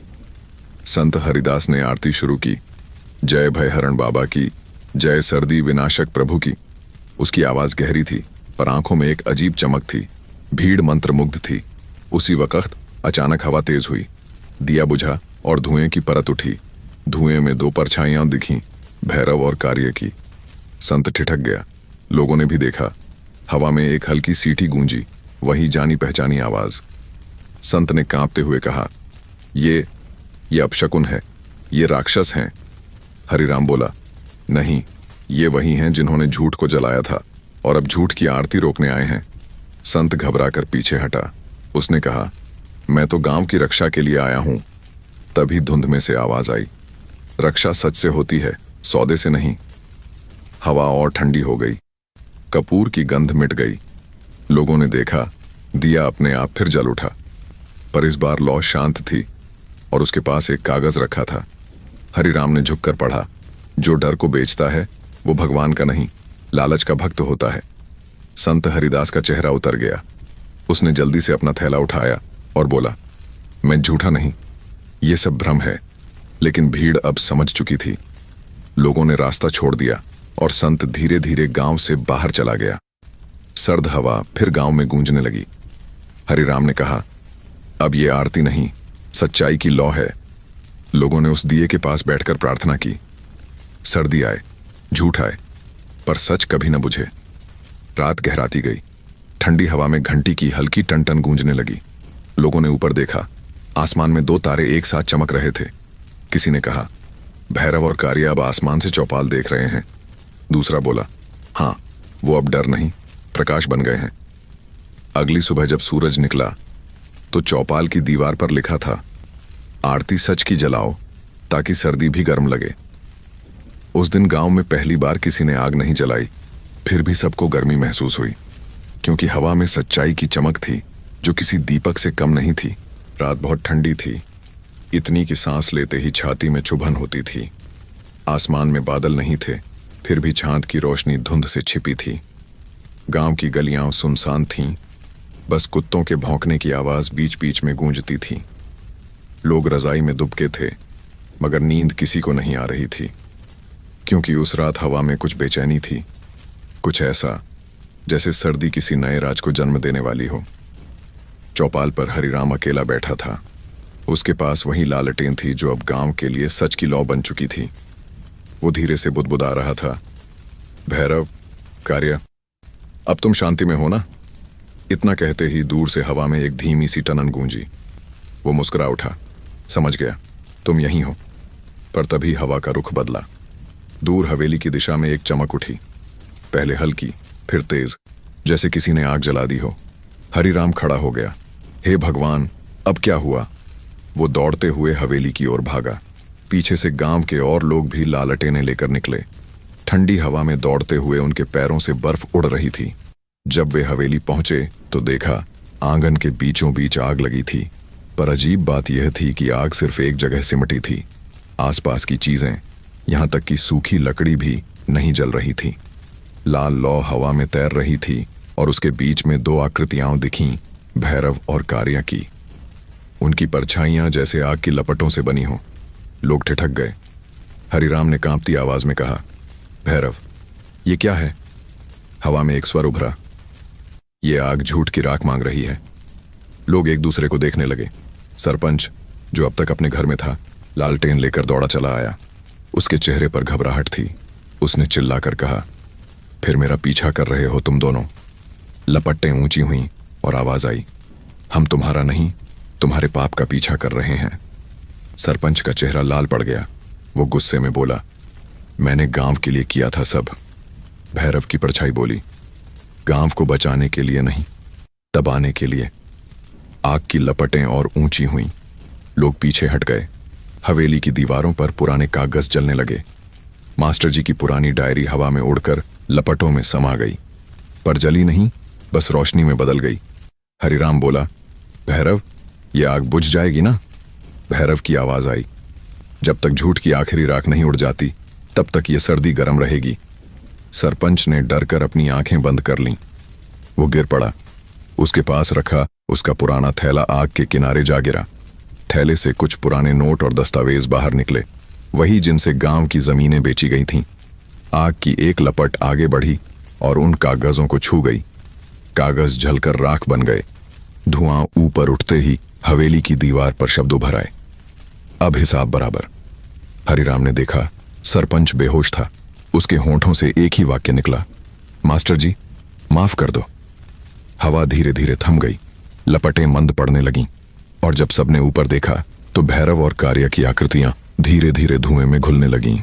A: संत हरिदास ने आरती शुरू की। जय भयहरण बाबा की, जय सर्दी विनाशक प्रभु की। उसकी आवाज गहरी थी, पर आंखों में एक अजीब चमक थी। भीड़ मंत्रमुग्ध थी। उसी वक्त अचानक हवा तेज हुई। दिया बुझा और धुएं की परत उठी। धुएं में दो परछाइयां दिखीं, भैरव और कार्य की। संत ठिठक गया। लोगों ने भी देखा। हवा में एक हल्की सीटी गूंजी, वही जानी पहचानी आवाज। संत ने कांपते हुए कहा, ये अपशकुन है, ये राक्षस हैं। हरिराम बोला, नहीं, ये वही हैं जिन्होंने झूठ को जलाया था और अब झूठ की आरती रोकने आए हैं। संत घबराकर पीछे हटा। उसने कहा, मैं तो गांव की रक्षा के लिए आया हूं। तभी धुंध में से आवाज आई, रक्षा सच से होती है, सौदे से नहीं। हवा और ठंडी हो गई। कपूर की गंध मिट गई। लोगों ने देखा, दिया अपने आप फिर जल उठा, पर इस बार लौ शांत थी और उसके पास एक कागज रखा था। हरिराम ने झुककर पढ़ा, जो डर को बेचता है वो भगवान का नहीं, लालच का भक्त होता है। संत हरिदास का चेहरा उतर गया। उसने जल्दी से अपना थैला उठाया और बोला, मैं झूठा नहीं, ये सब भ्रम है। लेकिन भीड़ अब समझ चुकी थी। लोगों ने रास्ता छोड़ दिया और संत धीरे धीरे गांव से बाहर चला गया। सर्द हवा फिर गांव में गूंजने लगी। हरिराम ने कहा, अब ये आरती नहीं, सच्चाई की लौ है। लोगों ने उस दिए के पास बैठकर प्रार्थना की। सर्दी आए, झूठ आए, पर सच कभी न बुझे। रात गहराती गई। ठंडी हवा में घंटी की हल्की टन-टन गूंजने लगी। लोगों ने ऊपर देखा। आसमान में दो तारे एक साथ चमक रहे थे। किसी ने कहा, भैरव और कारिया अब आसमान से चौपाल देख रहे हैं। दूसरा बोला, हाँ, वो अब डर नहीं, प्रकाश बन गए हैं। अगली सुबह जब सूरज निकला तो चौपाल की दीवार पर लिखा था, आरती सच की जलाओ ताकि सर्दी भी गर्म लगे। उस दिन गांव में पहली बार किसी ने आग नहीं जलाई, फिर भी सबको गर्मी महसूस हुई, क्योंकि हवा में सच्चाई की चमक थी जो किसी दीपक से कम नहीं थी। रात बहुत ठंडी थी, इतनी कि सांस लेते ही छाती में चुभन होती थी। आसमान में बादल नहीं थे, फिर भी चांद की रोशनी धुंध से छिपी थी। गांव की गलियां सुनसान थीं, बस कुत्तों के भौंकने की आवाज बीच बीच में गूंजती थी। लोग रजाई में दुबके थे, मगर नींद किसी को नहीं आ रही थी, क्योंकि उस रात हवा में कुछ बेचैनी थी, कुछ ऐसा जैसे सर्दी किसी नए राज को जन्म देने वाली हो। चौपाल पर हरिराम अकेला बैठा था। उसके पास वही लालटेन थी जो अब गांव के लिए सच की लौ बन चुकी थी। वो धीरे से बुदबुदा रहा था, भैरव, कार्य, अब तुम शांति में हो ना? इतना कहते ही दूर से हवा में एक धीमी सी टनन गूंजी। वो मुस्कुरा उठा, समझ गया तुम यहीं हो। पर तभी हवा का रुख बदला। दूर हवेली की दिशा में एक चमक उठी, पहले हल्की, फिर तेज, जैसे किसी ने आग जला दी हो। हरिराम खड़ा हो गया। हे भगवान, अब क्या हुआ? वो दौड़ते हुए हवेली की ओर भागा। पीछे से गांव के और लोग भी लालटेनें लेकर निकले। ठंडी हवा में दौड़ते हुए उनके पैरों से बर्फ उड़ रही थी। जब वे हवेली पहुंचे तो देखा आंगन के बीचों बीच आग लगी थी। पर अजीब बात यह थी कि आग सिर्फ एक जगह सिमटी थी। आसपास की चीजें, यहां तक कि सूखी लकड़ी भी नहीं जल रही थी। लाल लौ हवा में तैर रही थी और उसके बीच में दो आकृतियां दिखीं, भैरव और कार्या की। उनकी परछाइयां जैसे आग की लपटों से बनी हों। लोग ठिठक गए। हरिराम ने कांपती आवाज में कहा, भैरव, ये क्या है? हवा में एक स्वर उभरा, ये आग झूठ की राख मांग रही है। लोग एक दूसरे को देखने लगे। सरपंच, जो अब तक अपने घर में था, लालटेन लेकर दौड़ा चला आया। उसके चेहरे पर घबराहट थी। उसने चिल्लाकर कहा, फिर मेरा पीछा कर रहे हो तुम दोनों? लपटें ऊंची हुईं और आवाज आई, हम तुम्हारा नहीं, तुम्हारे पाप का पीछा कर रहे हैं। सरपंच का चेहरा लाल पड़ गया। वो गुस्से में बोला, मैंने गांव के लिए किया था सब। भैरव की परछाई बोली, गांव को बचाने के लिए नहीं, दबाने के लिए। आग की लपटें और ऊंची हुईं। लोग पीछे हट गए। हवेली की दीवारों पर पुराने कागज जलने लगे। मास्टर जी की पुरानी डायरी हवा में उड़कर लपटों में समा गई, पर जली नहीं, बस रोशनी में बदल गई। हरिराम बोला, भैरव, ये आग बुझ जाएगी ना? भैरव की आवाज आई, जब तक झूठ की आखिरी राख नहीं उड़ जाती तब तक ये सर्दी गर्म रहेगी। सरपंच ने डरकर अपनी आंखें बंद कर लीं। वो गिर पड़ा। उसके पास रखा उसका पुराना थैला आग के किनारे जा गिरा। थैले से कुछ पुराने नोट और दस्तावेज बाहर निकले, वही जिनसे गांव की जमीनें बेची गई थीं। आग की एक लपट आगे बढ़ी और उन कागजों को छू गई। कागज जलकर राख बन गए। धुआं ऊपर उठते ही हवेली की दीवार पर शब्द उभर आए, अब हिसाब बराबर। हरिराम ने देखा, सरपंच बेहोश था। उसके होंठों से एक ही वाक्य निकला, मास्टर जी, माफ कर दो। हवा धीरे धीरे थम गई। लपटें मंद पड़ने लगीं और जब सबने ऊपर देखा तो भैरव और कार्या की आकृतियां धीरे धीरे धुएं में घुलने लगीं।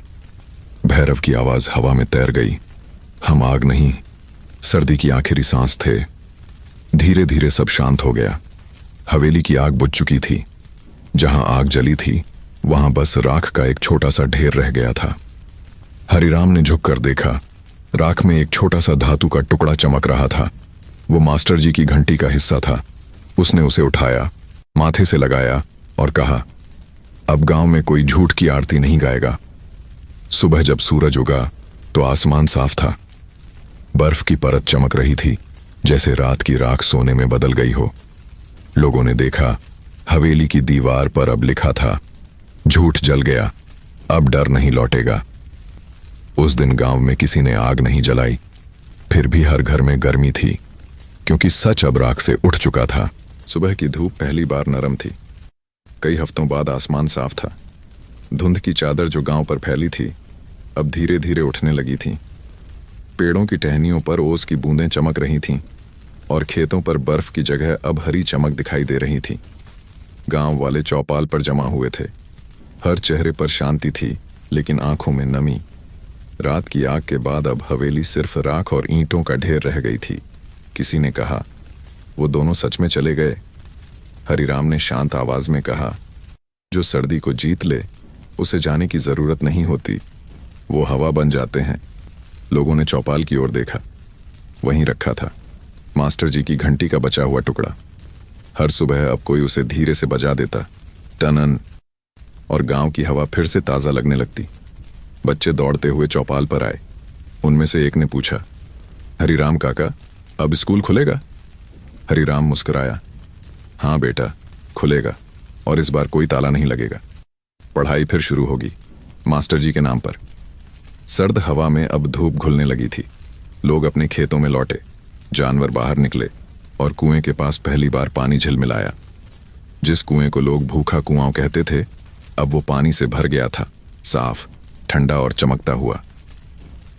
A: भैरव की आवाज हवा में तैर गई, हम आग नहीं, सर्दी की आखिरी सांस थे। धीरे धीरे सब शांत हो गया। हवेली की आग बुझ चुकी थी। जहां आग जली थी वहां बस राख का एक छोटा सा ढेर रह गया था। हरिराम ने झुककर देखा, राख में एक छोटा सा धातु का टुकड़ा चमक रहा था। वो मास्टर जी की घंटी का हिस्सा था। उसने उसे उठाया, माथे से लगाया और कहा, अब गांव में कोई झूठ की आरती नहीं गाएगा। सुबह जब सूरज उगा तो आसमान साफ था। बर्फ की परत चमक रही थी, जैसे रात की राख सोने में बदल गई हो। लोगों ने देखा, हवेली की दीवार पर अब लिखा था, झूठ जल गया, अब डर नहीं लौटेगा। उस दिन गांव में किसी ने आग नहीं जलाई, फिर भी हर घर में गर्मी थी, क्योंकि सच अब राख से उठ चुका था। सुबह की धूप पहली बार नरम थी। कई हफ्तों बाद आसमान साफ था। धुंध की चादर जो गांव पर फैली थी अब धीरे धीरे उठने लगी थी। पेड़ों की टहनियों पर ओस की बूंदें चमक रही थीं और खेतों पर बर्फ की जगह अब हरी चमक दिखाई दे रही थी। गांव वाले चौपाल पर जमा हुए थे। हर चेहरे पर शांति थी, लेकिन आंखों में नमी। रात की आग के बाद अब हवेली सिर्फ राख और ईंटों का ढेर रह गई थी। किसी ने कहा, वो दोनों सच में चले गए? हरिराम ने शांत आवाज में कहा, जो सर्दी को जीत ले उसे जाने की जरूरत नहीं होती, वो हवा बन जाते हैं। लोगों ने चौपाल की ओर देखा। वहीं रखा था मास्टर जी की घंटी का बचा हुआ टुकड़ा। हर सुबह अब कोई उसे धीरे से बजा देता, टनन, और गांव की हवा फिर से ताजा लगने लगती। बच्चे दौड़ते हुए चौपाल पर आए। उनमें से एक ने पूछा, हरिराम काका, अब स्कूल खुलेगा? हरिराम मुस्कुराया, हाँ बेटा, खुलेगा, और इस बार कोई ताला नहीं लगेगा। पढ़ाई फिर शुरू होगी, मास्टर जी के नाम पर। सर्द हवा में अब धूप घुलने लगी थी। लोग अपने खेतों में लौटे, जानवर बाहर निकले और कुएं के पास पहली बार पानी झिलमिलाया। जिस कुएं को लोग भूखा कुआं कहते थे, अब वो पानी से भर गया था, साफ, ठंडा और चमकता हुआ।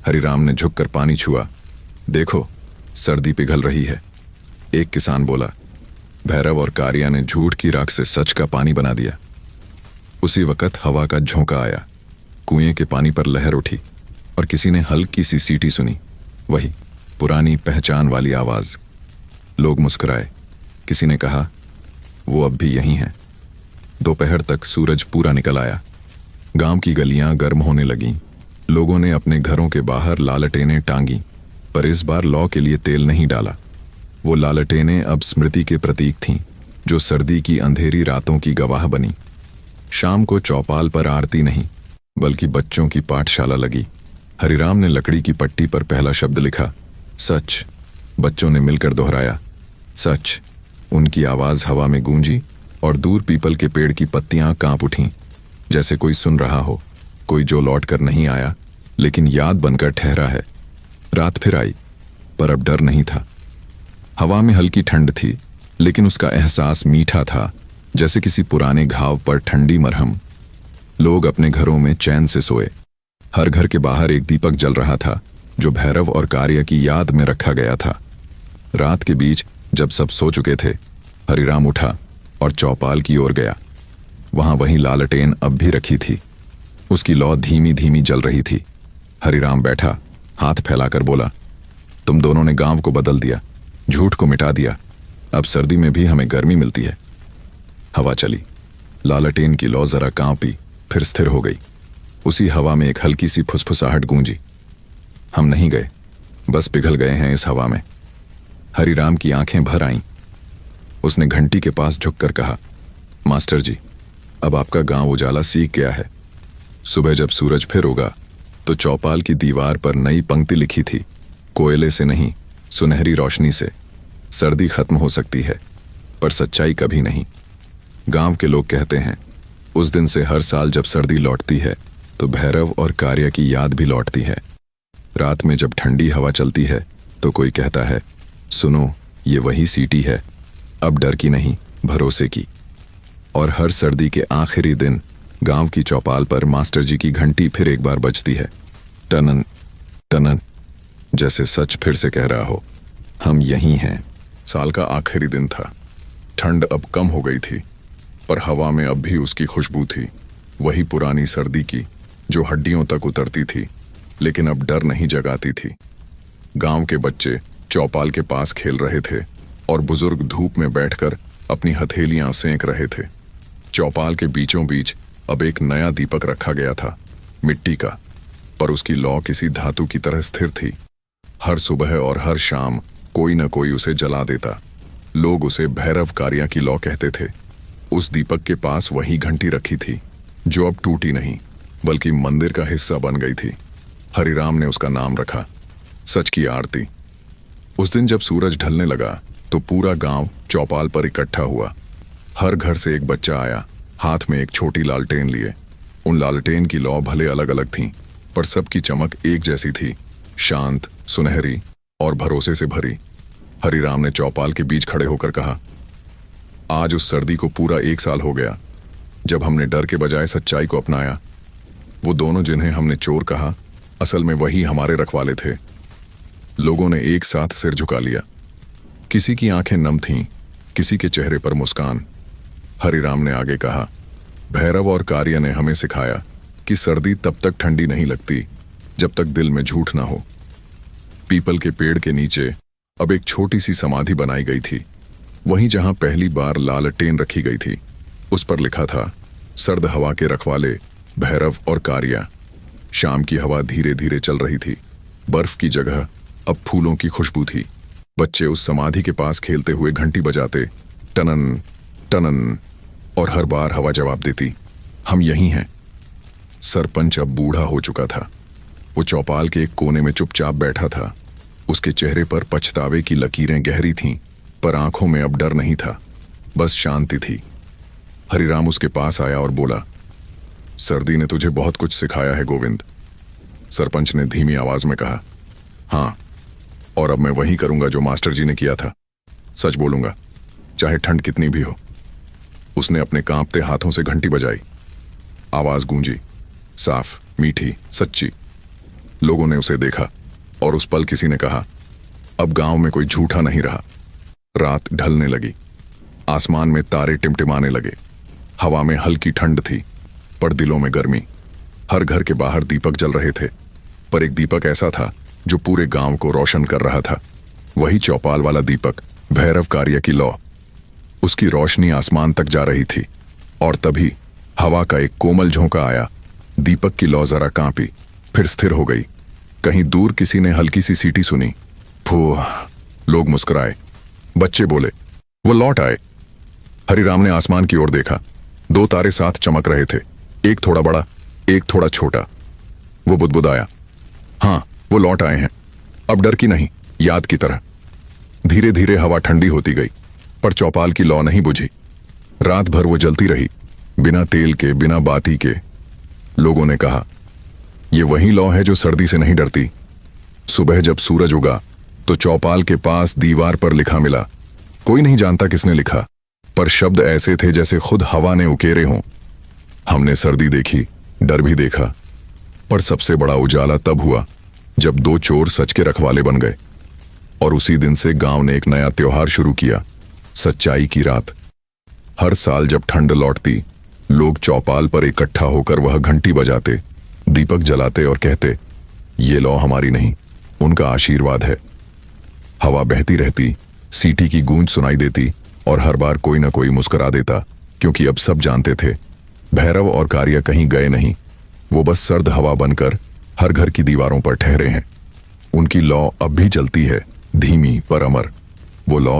A: हरिराम ने झुककर पानी छुआ। देखो, सर्दी पिघल रही है। एक किसान बोला। भैरव और कारिया ने झूठ की राख से सच का पानी बना दिया। उसी वक्त हवा का झोंका आया। कुएं के पानी पर लहर उठी और किसी ने हल्की सी सीटी सुनी। वही पुरानी पहचान वाली आवाज। लोग मुस्कुराए। किसी ने कहा, वो अब भी यहीं है। दोपहर तक सूरज पूरा निकल आया। गांव की गलियां गर्म होने लगीं। लोगों ने अपने घरों के बाहर लालटेनें टांगी, पर इस बार लौ के लिए तेल नहीं डाला। वो लालटेनें अब स्मृति के प्रतीक थीं, जो सर्दी की अंधेरी रातों की गवाह बनी। शाम को चौपाल पर आरती नहीं, बल्कि बच्चों की पाठशाला लगी। हरिराम ने लकड़ी की पट्टी पर पहला शब्द लिखा, सच। बच्चों ने मिलकर दोहराया, सच। उनकी आवाज हवा में गूंजी और दूर पीपल के पेड़ की पत्तियां कांप उठीं, जैसे कोई सुन रहा हो, कोई जो लौट कर नहीं आया लेकिन याद बनकर ठहरा है। रात फिर आई, पर अब डर नहीं था। हवा में हल्की ठंड थी, लेकिन उसका एहसास मीठा था, जैसे किसी पुराने घाव पर ठंडी मरहम। लोग अपने घरों में चैन से सोए। हर घर के बाहर एक दीपक जल रहा था, जो भैरव और कार्य की याद में रखा गया था। रात के बीच जब सब सो चुके थे, हरिराम उठा और चौपाल की ओर गया। वहां वही लालटेन अब भी रखी थी। उसकी लौ धीमी धीमी जल रही थी। हरिराम बैठा, हाथ फैलाकर बोला, तुम दोनों ने गांव को बदल दिया, झूठ को मिटा दिया। अब सर्दी में भी हमें गर्मी मिलती है। हवा चली। लालटेन की लौ जरा कांपी, फिर स्थिर हो गई। उसी हवा में एक हल्की सी फुसफुसाहट गूंजी। हम नहीं गए, बस पिघल गए हैं इस हवा में। हरिराम की आंखें भर आईं। उसने घंटी के पास झुककर कहा, मास्टर जी, अब आपका गांव उजाला सीख गया है। सुबह जब सूरज फिर होगा तो चौपाल की दीवार पर नई पंक्ति लिखी थी, कोयले से नहीं, सुनहरी रोशनी से। सर्दी खत्म हो सकती है, पर सच्चाई कभी नहीं। गांव के लोग कहते हैं, उस दिन से हर साल जब सर्दी लौटती है तो भैरव और कार्य की याद भी लौटती है। रात में जब ठंडी हवा चलती है तो कोई कहता है, सुनो, ये वही सीटी है, अब डर की नहीं, भरोसे की। और हर सर्दी के आखिरी दिन गांव की चौपाल पर मास्टर जी की घंटी फिर एक बार बजती है, टनन टनन, जैसे सच फिर से कह रहा हो, हम यहीं हैं। साल का आखिरी दिन था। ठंड अब कम हो गई थी, पर हवा में अब भी उसकी खुशबू थी, वही पुरानी सर्दी की, जो हड्डियों तक उतरती थी, लेकिन अब डर नहीं जगाती थी। गांव के बच्चे चौपाल के पास खेल रहे थे और बुजुर्ग धूप में बैठकर अपनी हथेलियां सेंक रहे थे। चौपाल के बीचों बीच अब एक नया दीपक रखा गया था, मिट्टी का, पर उसकी लौ किसी धातु की तरह स्थिर थी। हर सुबह और हर शाम कोई न कोई उसे जला देता। लोग उसे भैरव कार्या की लौ कहते थे। उस दीपक के पास वही घंटी रखी थी, जो अब टूटी नहीं, बल्कि मंदिर का हिस्सा बन गई थी। हरिराम ने उसका नाम रखा, सच की आरती। उस दिन जब सूरज ढलने लगा तो पूरा गांव चौपाल पर इकट्ठा हुआ। हर घर से एक बच्चा आया, हाथ में एक छोटी लालटेन लिए। उन लालटेन की लौ भले अलग अलग थीं, पर सबकी चमक एक जैसी थी, शांत, सुनहरी और भरोसे से भरी। हरिराम ने चौपाल के बीच खड़े होकर कहा, आज उस सर्दी को पूरा 1 साल हो गया, जब हमने डर के बजाय सच्चाई को अपनाया। वो दोनों जिन्हें हमने चोर कहा, असल में वही हमारे रखवाले थे। लोगों ने एक साथ सिर झुका लिया। किसी की आंखें नम थीं, किसी के चेहरे पर मुस्कान। हरिराम ने आगे कहा, भैरव और कार्य ने हमें सिखाया कि सर्दी तब तक ठंडी नहीं लगती जब तक दिल में झूठ ना हो। पीपल के पेड़ के नीचे अब एक छोटी सी समाधि बनाई गई थी, वहीं जहां पहली बार लालटेन रखी गई थी। उस पर लिखा था, सर्द हवा के रखवाले भैरव और कारिया। शाम की हवा धीरे धीरे चल रही थी। बर्फ की जगह अब फूलों की खुशबू थी। बच्चे उस समाधि के पास खेलते हुए घंटी बजाते, टनन टनन, और हर बार हवा जवाब देती, हम यहीं हैं। सरपंच अब बूढ़ा हो चुका था। वो चौपाल के एक कोने में चुपचाप बैठा था। उसके चेहरे पर पछतावे की लकीरें गहरी थीं, पर आंखों में अब डर नहीं था, बस शांति थी। हरिराम उसके पास आया और बोला, सर्दी ने तुझे बहुत कुछ सिखाया है गोविंद। सरपंच ने धीमी आवाज में कहा, हाँ, और अब मैं वही करूंगा जो मास्टर जी ने किया था। सच बोलूंगा, चाहे ठंड कितनी भी हो। उसने अपने कांपते हाथों से घंटी बजाई। आवाज गूंजी, साफ, मीठी, सच्ची। लोगों ने उसे देखा और उस पल किसी ने कहा, अब गांव में कोई झूठा नहीं रहा। रात ढलने लगी। आसमान में तारे टिमटिमाने लगे। हवा में हल्की ठंड थी, पर दिलों में गर्मी। हर घर के बाहर दीपक जल रहे थे, पर एक दीपक ऐसा था जो पूरे गांव को रोशन कर रहा था। वही चौपाल वाला दीपक, भैरव कारिया की लौ। उसकी रोशनी आसमान तक जा रही थी, और तभी हवा का एक कोमल झोंका आया। दीपक की लौ जरा कांपी, फिर स्थिर हो गई। कहीं दूर किसी ने हल्की सी सीटी सुनी। फूह! लोग मुस्कुराए। बच्चे बोले, वो लौट आए। हरिराम ने आसमान की ओर देखा। 2 तारे साथ चमक रहे थे, एक थोड़ा बड़ा, एक थोड़ा छोटा। वो बुदबुदाया, हाँ, वो लौट आए हैं। अब डर की नहीं, याद की तरह। धीरे धीरे हवा ठंडी होती गई, पर चौपाल की लौ नहीं बुझी। रात भर वो जलती रही, बिना तेल के, बिना बाती के। लोगों ने कहा, ये वही लौ है जो सर्दी से नहीं डरती। सुबह जब सूरज उगा तो चौपाल के पास दीवार पर लिखा मिला। कोई नहीं जानता किसने लिखा, पर शब्द ऐसे थे जैसे खुद हवा ने उकेरे हों। हमने सर्दी देखी, डर भी देखा, पर सबसे बड़ा उजाला तब हुआ जब 2 चोर सच के रखवाले बन गए। और उसी दिन से गांव ने एक नया त्योहार शुरू किया, सच्चाई की रात। हर साल जब ठंड लौटती, लोग चौपाल पर इकट्ठा होकर वह घंटी बजाते, दीपक जलाते और कहते, ये लौ हमारी नहीं, उनका आशीर्वाद है। हवा बहती रहती, सीटी की गूंज सुनाई देती, और हर बार कोई न कोई मुस्कुरा देता, क्योंकि अब सब जानते थे, भैरव और कारिया कहीं गए नहीं। वो बस सर्द हवा बनकर हर घर की दीवारों पर ठहरे हैं। उनकी लौ अब भी जलती है, धीमी पर अमर। वो लौ